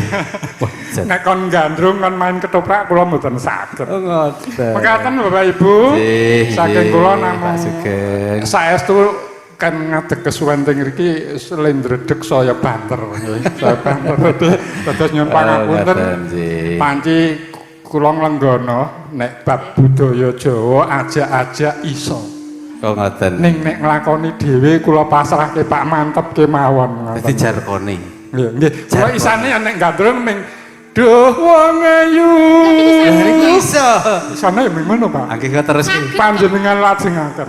Wah, jan. Nek kon gandrung kon main ketoprak kula mboten saged. Oh ngoten. Mekaten Bapak Ibu, Nggih, saking nggih, kula Pak namung Sugeng. saestu kan ngadeg kesuwen teng mriki slendredeg saya banter nggih. Saya banter dados nyuwun pangapunten. ngoten, nggih. Panci kula nglenggono nek bab budaya Jawa ajak-ajak iso. Oh ngoten. Ning nek nglakoni dhewe kula pasrahke Pak Mantep kemawon. Dadi jarkoni. Nggih, nggih. Kula Jargon. isane nek gandrung ming duh wong ayu. Lah niku iso. Isane ming ngono, Pak. Angge kok terus Saged. Panjenengan lajengaken.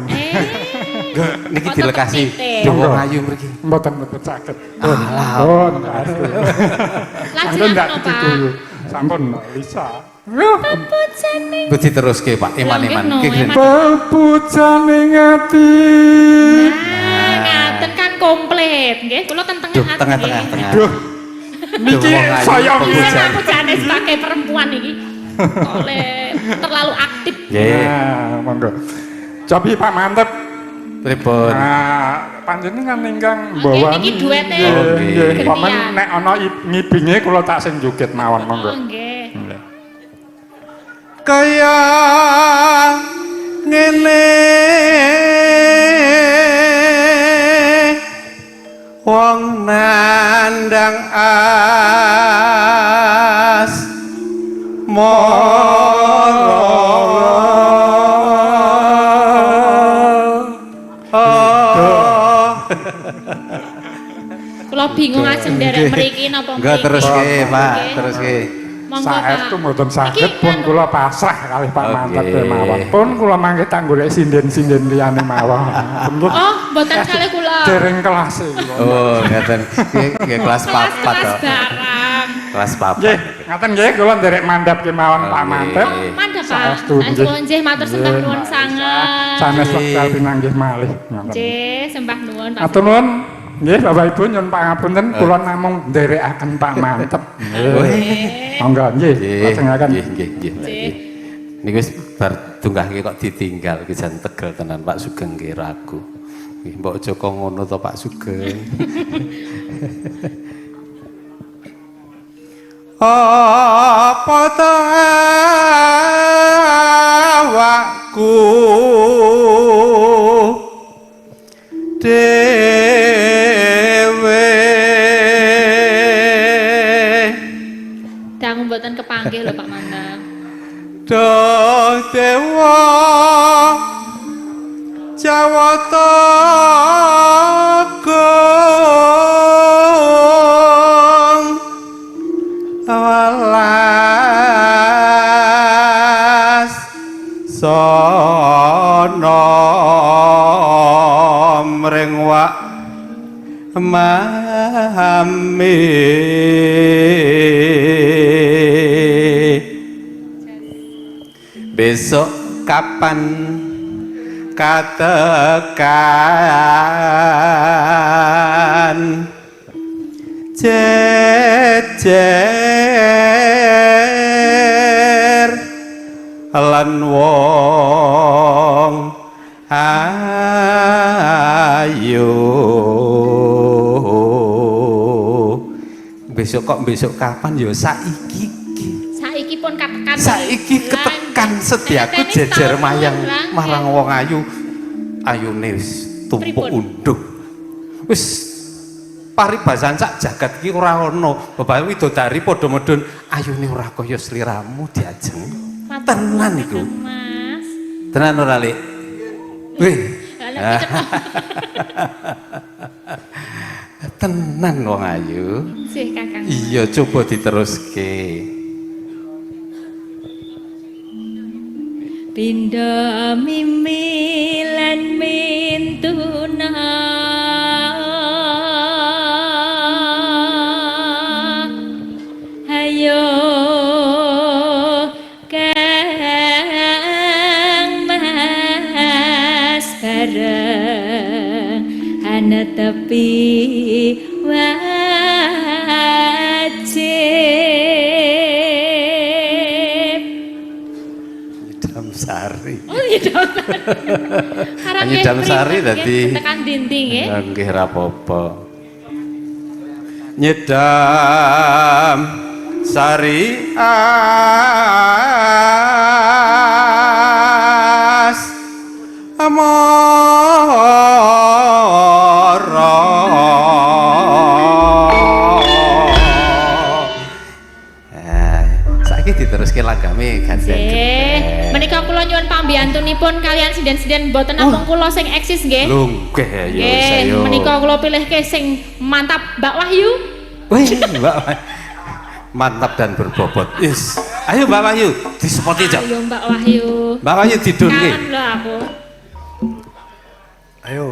niki Foto dilekasi putih. Jawa Ayu mriki. Mboten saged. Alah. Oh, pasti. Anda ndak Lajengaken, Pak. dituju. Sampun bisa. Pepujane. Kudu diteruske Pak, iman-iman. Lah, nggih, Nggih, no, nggih. Pepujane ngati. Nah, ngaten kan komplit, nggih. Kula ten tengah Duh, aten, tengah-tengah nggih. tengah. Duh. Niki Wong ayu, saya pepujane. Iya, aku jane sebagai perempuan iki. Oleh terlalu aktif. Nggih. Nah, monggo. Cobi Pak Mantep. Pripun? Nah, panjenengan ingkang Oke, bawa niki duete. nggih. Kok men Gantian. nek ana ngibinge kula tak sing joget mawon monggo. Oh, nggih. Kaya ngene wong nandang as Kula bingung ajeng nderek mriki napa Enggak mriki. terus ke Pak, Nggih. terus ke. Monggo, Pak. Saestu mboten saged Iki pun anu, kula pasrah kalih Pak Oke. Mantep kemawon. Pun kula mangke tak golek sinden-sinden liyane mawon. Pun Oh, mboten kalih kula. dereng kelas e kula. Oh, ngaten. Nggih kelas 4 Kelas to. barang. Kelas 4. Nggih, ngaten nggih kula nderek mandhap kemawon Pak Oke. Mantep. Mandhap, Pak. Saestu Saestu nggih matur sembah nuwun sanget. Sanes wekdal pinanggih malih. Ngoten. Nggih, sembah nuwun Pak. Atur nuwun. Nggih, Bapak Ibu nyuwun pangapunten kula namung nderekaken Pak Mantep. Nggih. Monggo nggih, lajengaken. Nggih, nggih, nggih. nggih. Niku wis bar tunggahke kok ditinggal ki jan tegel tenan Pak Sugeng nggih ragu. Nggih, mbok aja kok ngono to Pak Sugeng. apa ta awakku dewe Dangu mboten kepanggih lho Pak Mandang. Duh dewa Jawata Agung Walas Sono Mring wak Mami Besok kapan katekan jejer lan wong ayu besok kok besok kapan ya saiki Saiki pun katekan saiki ketekan setiaku jejer mayang marang wong ayu ayune wis tumpuk unduk wis paribasan sak jagat iki ora ana bapak widodari padha medhun ayune ora kaya sliramu diajeng tenan iku Mas. tenan ora Lik wih tenan wong ayu Sih Kakang. iya coba diteruske Pindha mimi lan mintuna hayo kang mas bareng ana tepi wajib Nyidam Sari oh iya dong Nyidam Sari dadi tekan dinding ya nggih ra apa-apa Nyidam Sari as saiki diteruske langgame gandeng Nggih, menika kula nyuwun pambiyantunipun kalian sinden-sinden mboten namung kula sing eksis nggih. lho nggih ya wis Nggih, ayo menika kula pilihke sing mantap Mbak Wahyu. wih Mbak mantap dan berbobot yes ayo Mbak Wahyu disepoti Cok Ayo Mbak Wahyu. Mbak Wahyu didunke Kangen lho aku. Ayo.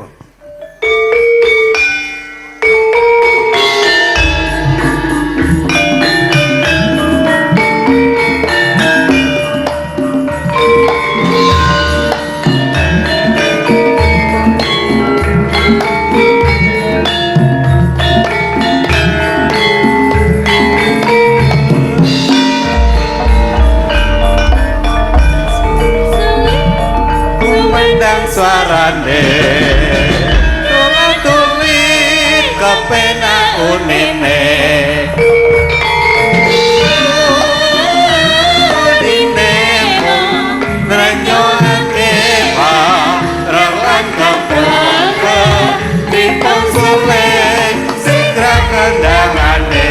kumandang suarane tulit kepenak unine unine nanyonake pa rawan kampung tipung suling segera kendangane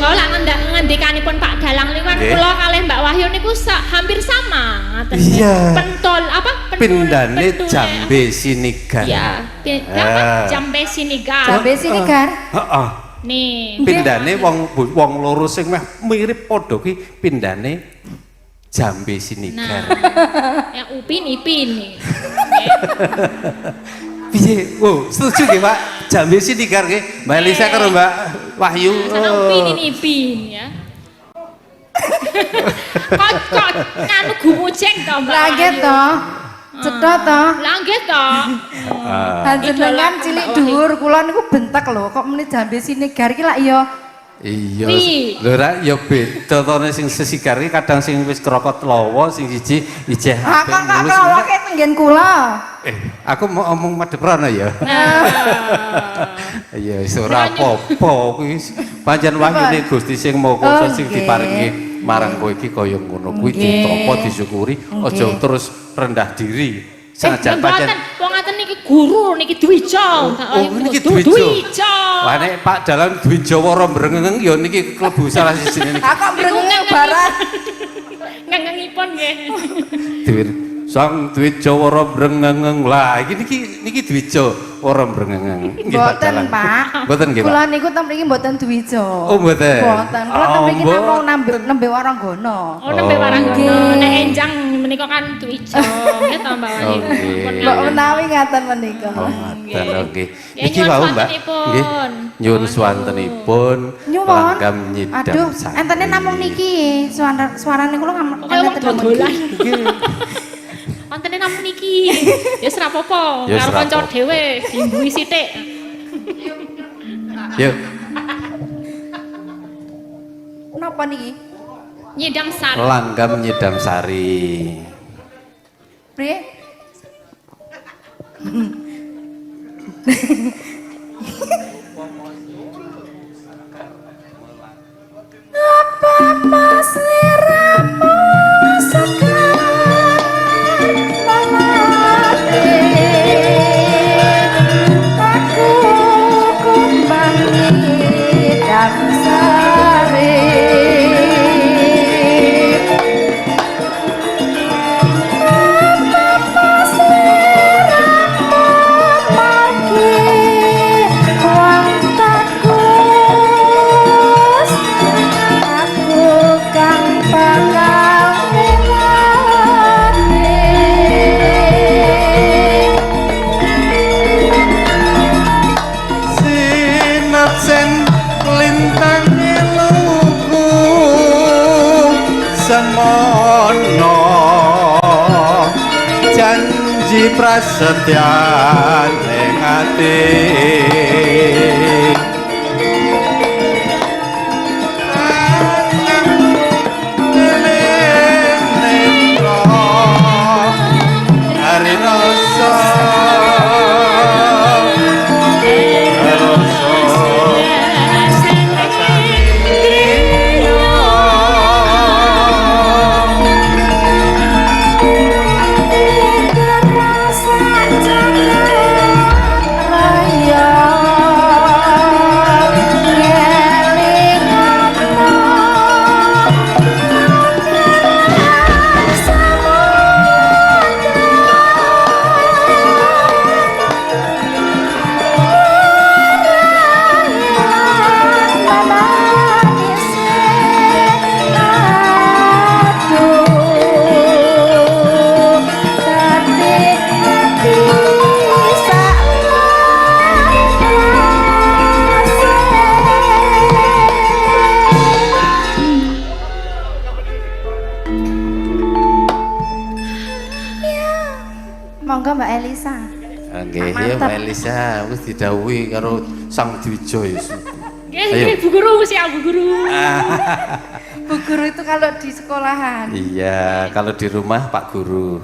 Kalau lak ngendikanipun Pak Dalang niku kan Nggih. kula kalih Mbak Wahyu niku hampir sama ngaten. Iya. Pentol apa? pindane pentulnya jambe sinigan apa? Ya, Ah. jambe sinigar. Jambe sini gar. heeh Nih. pindane wong loro sing meh mirip padha kuwi pindane jambe sinigar. Yang upin ipin nih. Piye? Oh, setuju nggih, Pak? Jambe sinigar nggih. Mbak Elisa karo Mbak Wahyu. Karena upin ipin ya. Kok nganu gumuceng to Mbak. Langit Wahyu? toh. Cedhot toh. Langit to. Panjenengan cilik dhuwur kula niku bentek lho, kok muni jambe sini gar iki lak ya Iya. Wi. Lho ra ya beda tone sing sesigar iki kadang sing wis krokot lawa, sing siji ijeh ah apik kok gak mulus. kelawake tenggen kula. Aku mau omong madeprana ya. Nah. Iya, wis ora apa-apa kuwi. Pancen wahyune Gusti sing Maha sing Nggih. diparingi marang kowe iki kaya ngono kuwi Nggih. ditampa disyukuri, aja Nggih. terus rendah diri. Senajan Mboten, pancen wong ngaten niki guru niki Dwija. Oh, niki Dwija. Wah nek Pak Dalang Dwija Wara Brengeng ya niki klebu salah sijine niki. Ah kok brengenge barat. Ngengengipun nggih. Dwir Sang Dwija Wara Brengeng. Lah iki niki Dwija Wara Brengeng. Nggih Pak Mboten, Dalang. Pak. Mboten nggih, Pak. Kula niku ten mriki mboten Dwija. Oh, mboten. Mboten. Kula ten Oh, mriki mbok. namung nembe Waranggono. Oh, nembe Waranggono. Nggih. Nek enjang menika kan Dwija. Nggih to Mbak Wahyu. Oke. Pun Mbok ngaten. menawi ngaten menika. Oh, ngaten nggih. Ya, Niki nyuwun wau, Mbak. swantenipun. Nggih. Nyuwun swantenipun. Nyuwun. Langgam nyidam Aduh, sari. entene namung niki. Suarane kula Kaya wong dodolan. Nggih. Kontene namung niki. Ya ora apa-apa. Ya, Karo ora kanca apa-apa. dhewe dimbui sithik. Yuk. Napa niki? Nyidam sari. Langgam nyidam sari. Pri? semono janji prasetyan ning ati hari rasa Monggo Mbak Elisa. Nggih, ya Mbak Elisa wis didhawuhi karo Sang Dwija ya. Nggih, Bu Guru wis ya Bu Guru. Bu Guru itu kalau di sekolahan. Iya, kalau di rumah Pak Guru.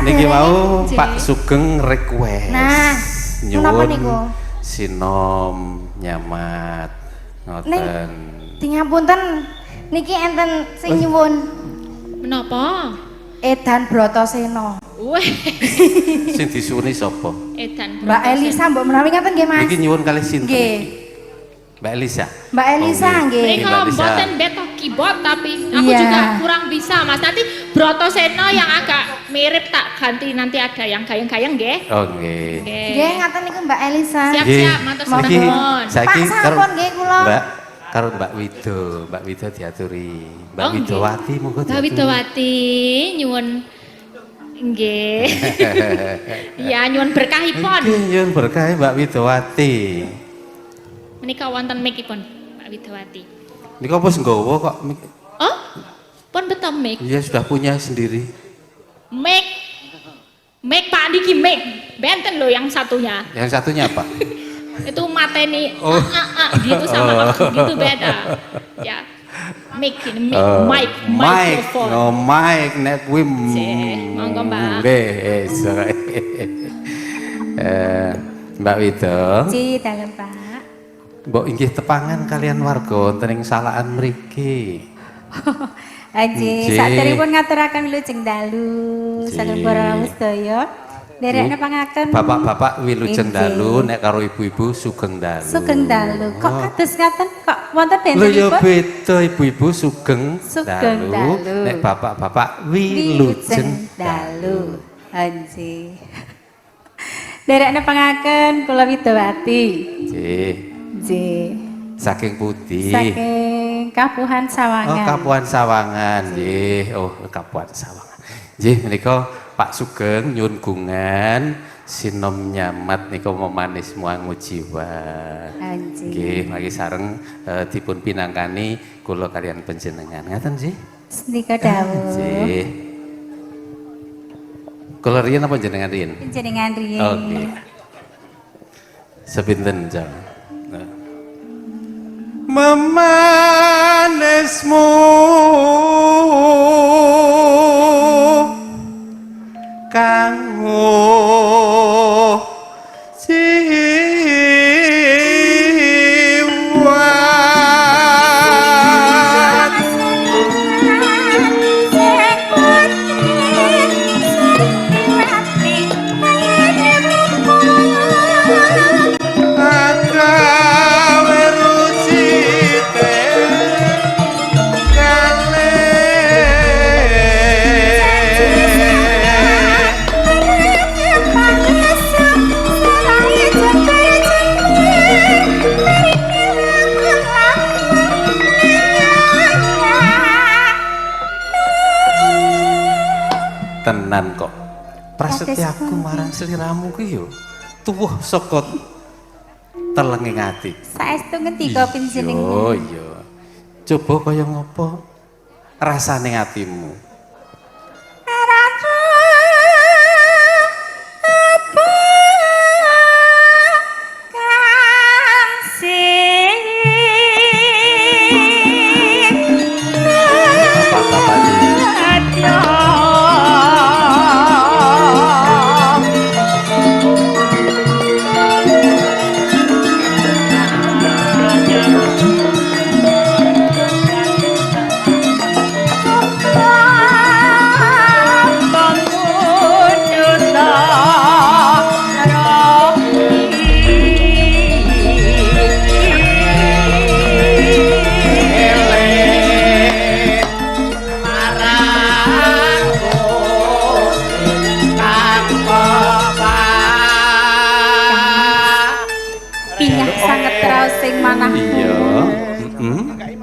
Niki mau Pak Sugeng request. Nah, menapa niku? Sinom nyamat ngoten. Dingapunten niki enten sing nyuwun. Menapa? Edan Bratasena. Weh, Sing disuwuni sapa? edan. Mbak Elisa mbok menawi ngaten nggih Mas. Niki nyuwun kali sinten Nggih. iki? Mbak Elisa. Mbak Elisa nggih. Mereka Mbak Lisa. mboten beto keyboard tapi aku Iya. juga kurang bisa Mas. Nanti Bratasena yang agak mirip tak ganti nanti ada yang gayeng-gayeng nggih. Oh nggih. Nggih ngaten niku Mbak Elisa. Siap-siap, matur Niki nuwun. saiki Pak, sampun nggih kula. Mbak karo Mbak Wido diaturi. Mbak Oh, nggih. Widowati monggo Mbak diaturi. Widowati nyuwun nggih. Iya nyuwun berkahipun. Nggih, nyuwun berkah Mbak Widowati. Menika wonten mikipun Mbak Widowati. Niku apa nggawa kok Oh? Pun betul mic. Iya sudah punya sendiri. Mic. Mic Pak Diki mic. Benten loh yang satunya. Yang satunya apa? Itu mateni Oh. gitu sama aku gitu beda. Ya. Mic ini mic, mic, Mic, microphone. no mic, nek kuwi. Cih, monggo, Mbak. Nggih, Mbak Wido. Ci dalem Pak. Mbok inggih tepangan kalian warga wonten ing salakan mriki. Aji, Nggih. saderengipun ngaturaken wilujeng dalu Nggih. saking para sedaya. Derekne pangaken Bapak-bapak wilujeng Nggih. dalu nek karo ibu-ibu sugeng dalu. sugeng dalu. Kok kados ngaten? Kok wonten Lho ya bentenipun? beda ibu-ibu sugeng Sugeng dalu. Nek bapak-bapak wilujeng dalu. Anji. Derekne pangaken kula Widowati. Nggih. Nggih. Saking pundi? Saking Kapuhan Oh, Sawangan. Kapuhan Sawangan, nggih. Oh, Kapuhan Sawangan. Nggih, menika Pak Sugeng nyuwun gungan sinom nyamat nika memanis muangu jiwa. Nggih, mangke sareng dipun pinangkani kula kaliyan panjenengan. Ngaten nggih. Sendika dawuh. Nggih. Kula riyen apa jenengan riyen? Panjenengan riyen. Oke. Sepinten jam. Memanismu kanggo jiwa tenan kok prasetyaku marang sliramu ku yo tuwuh saka telenging ati. Saestu ngendika panjenengan. Oh iya. Coba kaya ngopo rasane atimu?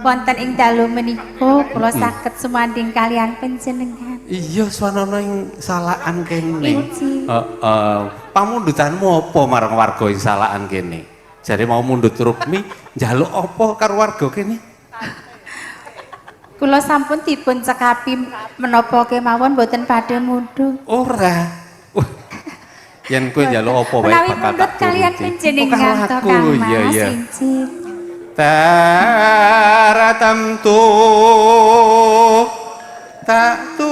Wonten ing dalu menika kula saged sumandhing kalian panjenengan. Iya, swanana ing salakan kene. Heeh. Pamundutanmu apa marang warga ing salakan kene? Jare mau mundhut rukmi njaluk apa karo warga kene? Kula sampun dipun cekapi menapa kemawon boten badhe mundhut. Ora. Yen kowe njaluk apa wae menawi bakal mundhut kalian panjenengan to Kang Mas Inci. Taratam tu tak tu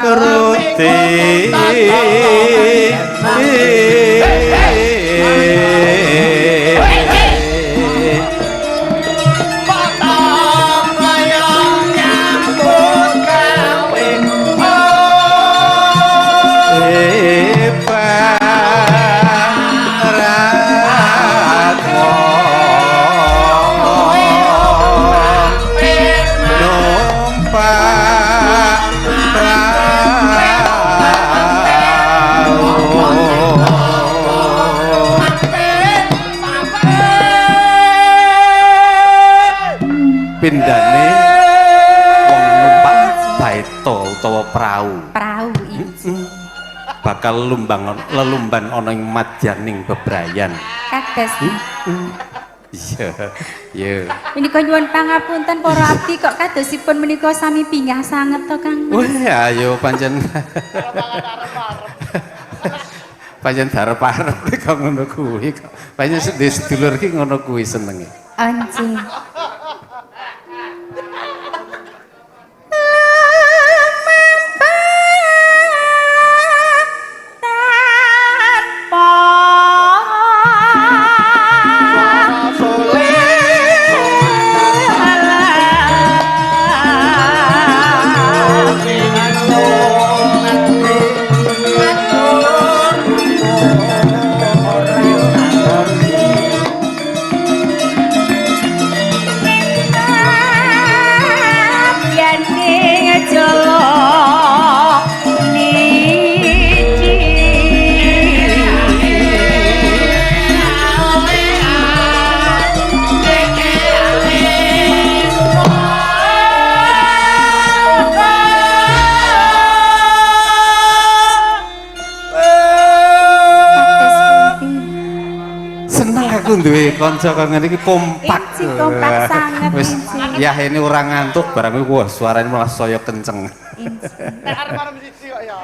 keruti pindane wong numpak baita utawa prau. Prau iki. Bakal lelumban ana ing madyaning bebrayan. Kados. Iya, iya. Menika nyuwun pangapunten para abdi kok kadosipun menika sami bingah sanget to Kang Mas. Wah, ayo pancen. Pancen darep-arep kok ngono kuwi kok. Pancen sedulur ki ngono kuwi senenge. Anjing. duwe kanca kaya ngene iki kompak. Inci kompak sangat, Wis Inci. ya ini ora ngantuk barang kuwi wah suarane malah saya kenceng. Inci. Arep-arep siji kok ya.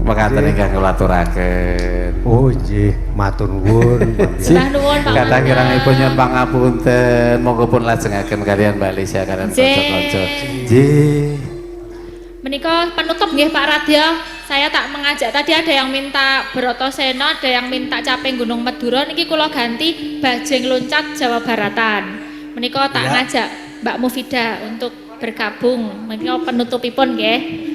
Mekaten ingkang kula aturaken. Oh nggih, matur nuwun. Mbah nuwun Pak. Kata kirangipun nyuwun pangapunten, monggo pun lajengaken kalian Mbak Lisa kalian kanca-kanca. Nggih. Menika penutup nggih Pak Radya. Saya tak mengajak tadi ada yang minta Brotoseno, ada yang minta Caping Gunung Meduro. Niki kula ganti Bajing Loncat Jawa Baratan. Menika tak ngajak Mbak Mufida untuk bergabung. Menika penutupipun nggih.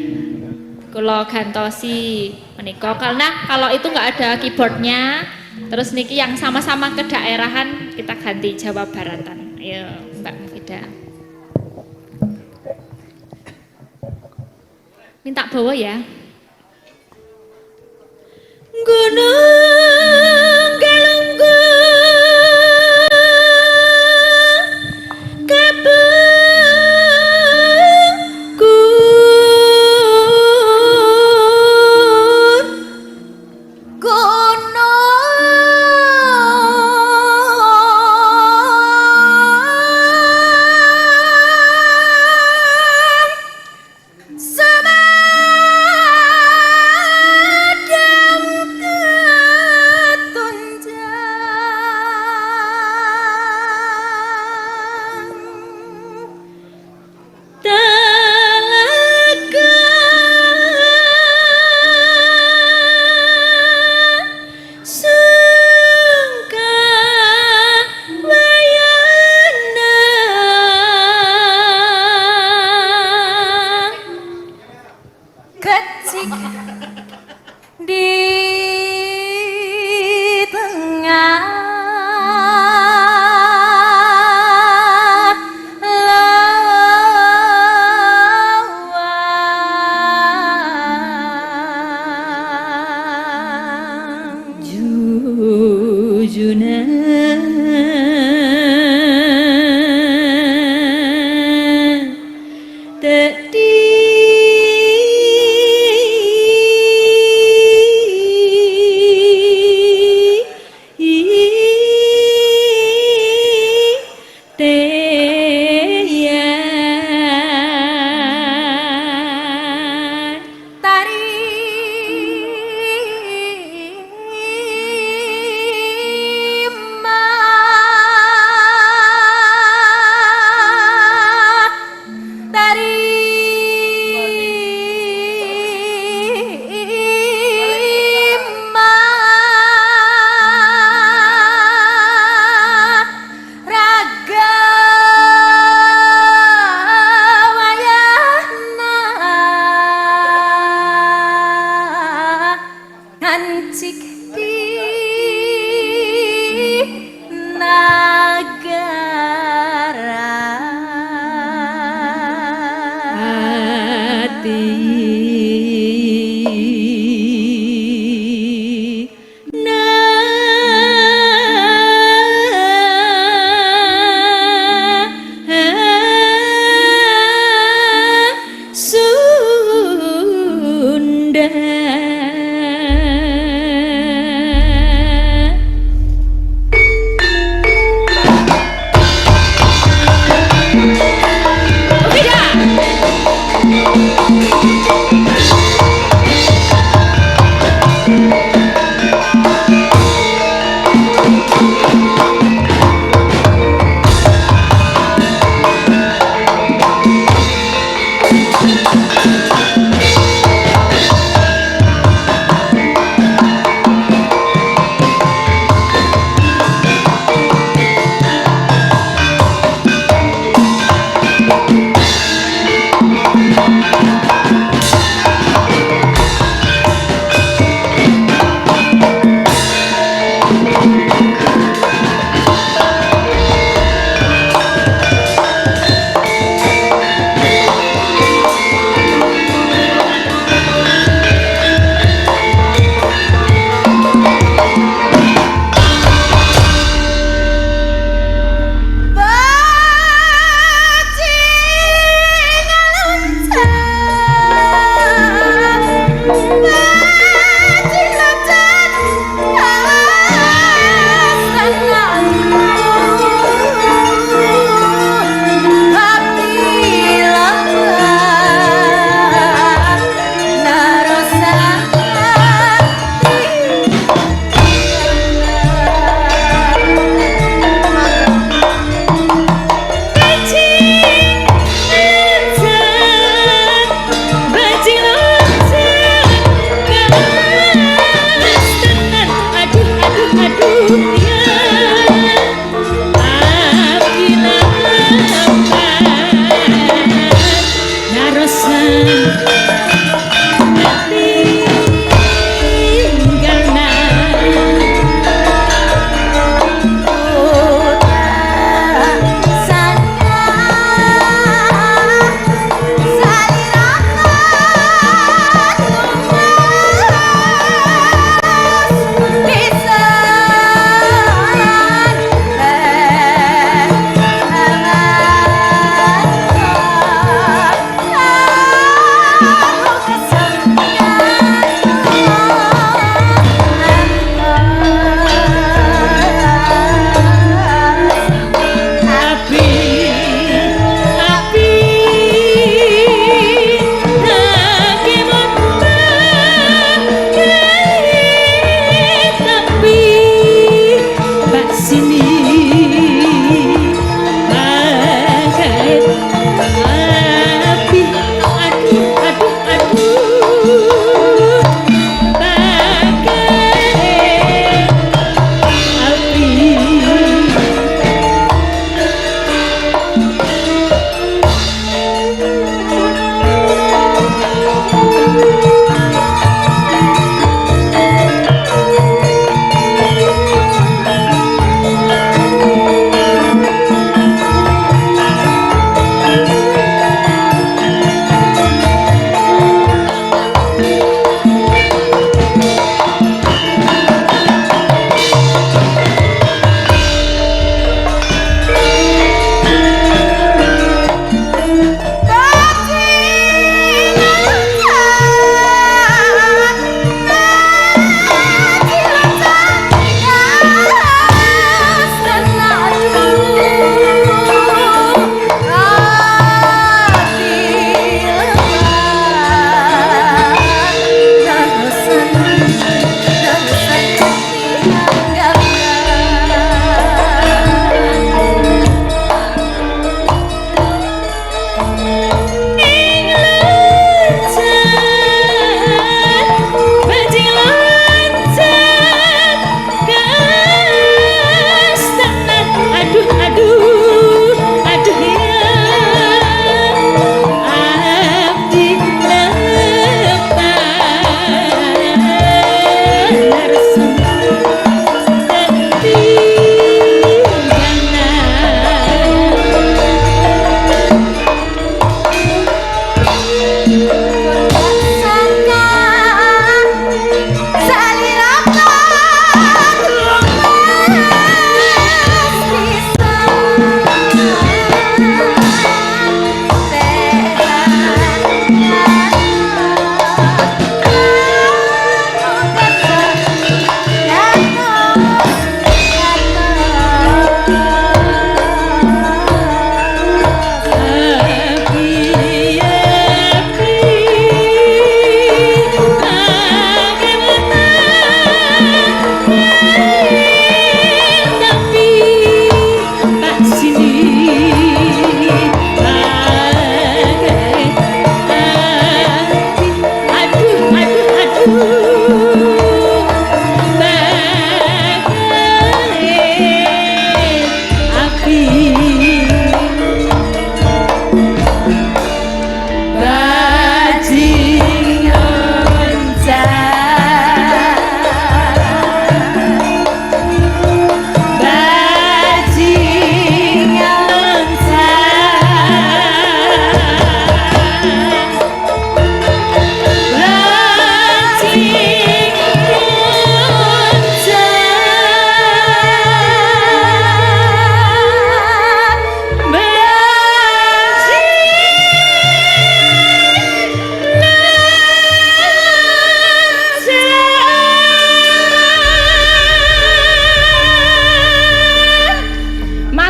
Kula gantosi menika karena kalau itu nggak ada keyboardnya. Terus niki yang sama-sama kedaerahan kita ganti Jawa Baratan. Ayo Mbak Mufida. Minta bawa ya. Gunung Galunggung Kabungkur Gunung Semadam ketunjang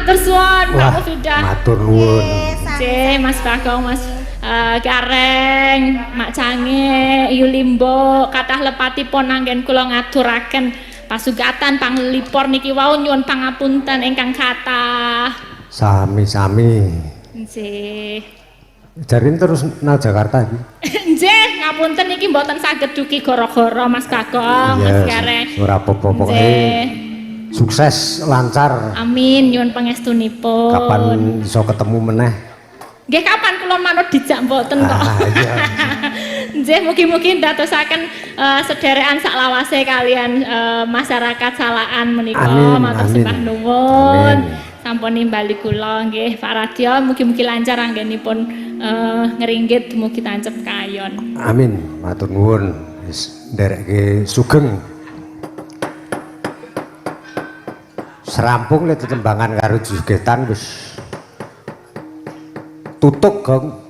matur suwun Mbak Wah, Mufidah. matur nuwun. Nggih, Mas Bagong, Mas Gareng, Mak Cange, Yulimbo, kathah lepatipun anggen kula ngaturaken pasugatan panglipur niki wau nyuwun pangapunten ingkang kathah. Sami-sami. Nggih. Jarin terus nang Jakarta iki. Nggih, ngapunten niki mboten saged dugi gara-gara Mas Bagong, Mas Gareng. Ora apa-apa pokoke. Nggih. Sukses, lancar. Amin, nyuwun pangestunipun. Kapan iso ketemu meneh? Nggih, kapan kula manut dijak mboten kok. Iya. Nggih, mugi-mugi ndadosaken sederekan saklawase kalian masyarakat Salaan menika. Amin, Matur amin. sembah nuwun. Amin. Sampun nimbali kula nggih Pak Radyo, mugi-mugi lancar anggenipun ngeringgit mugi tancep kayon. Amin, matur nuwun. Wis nderekke sugeng. Serampung le tetembangan karo Jugetan wis tutuk, Gong.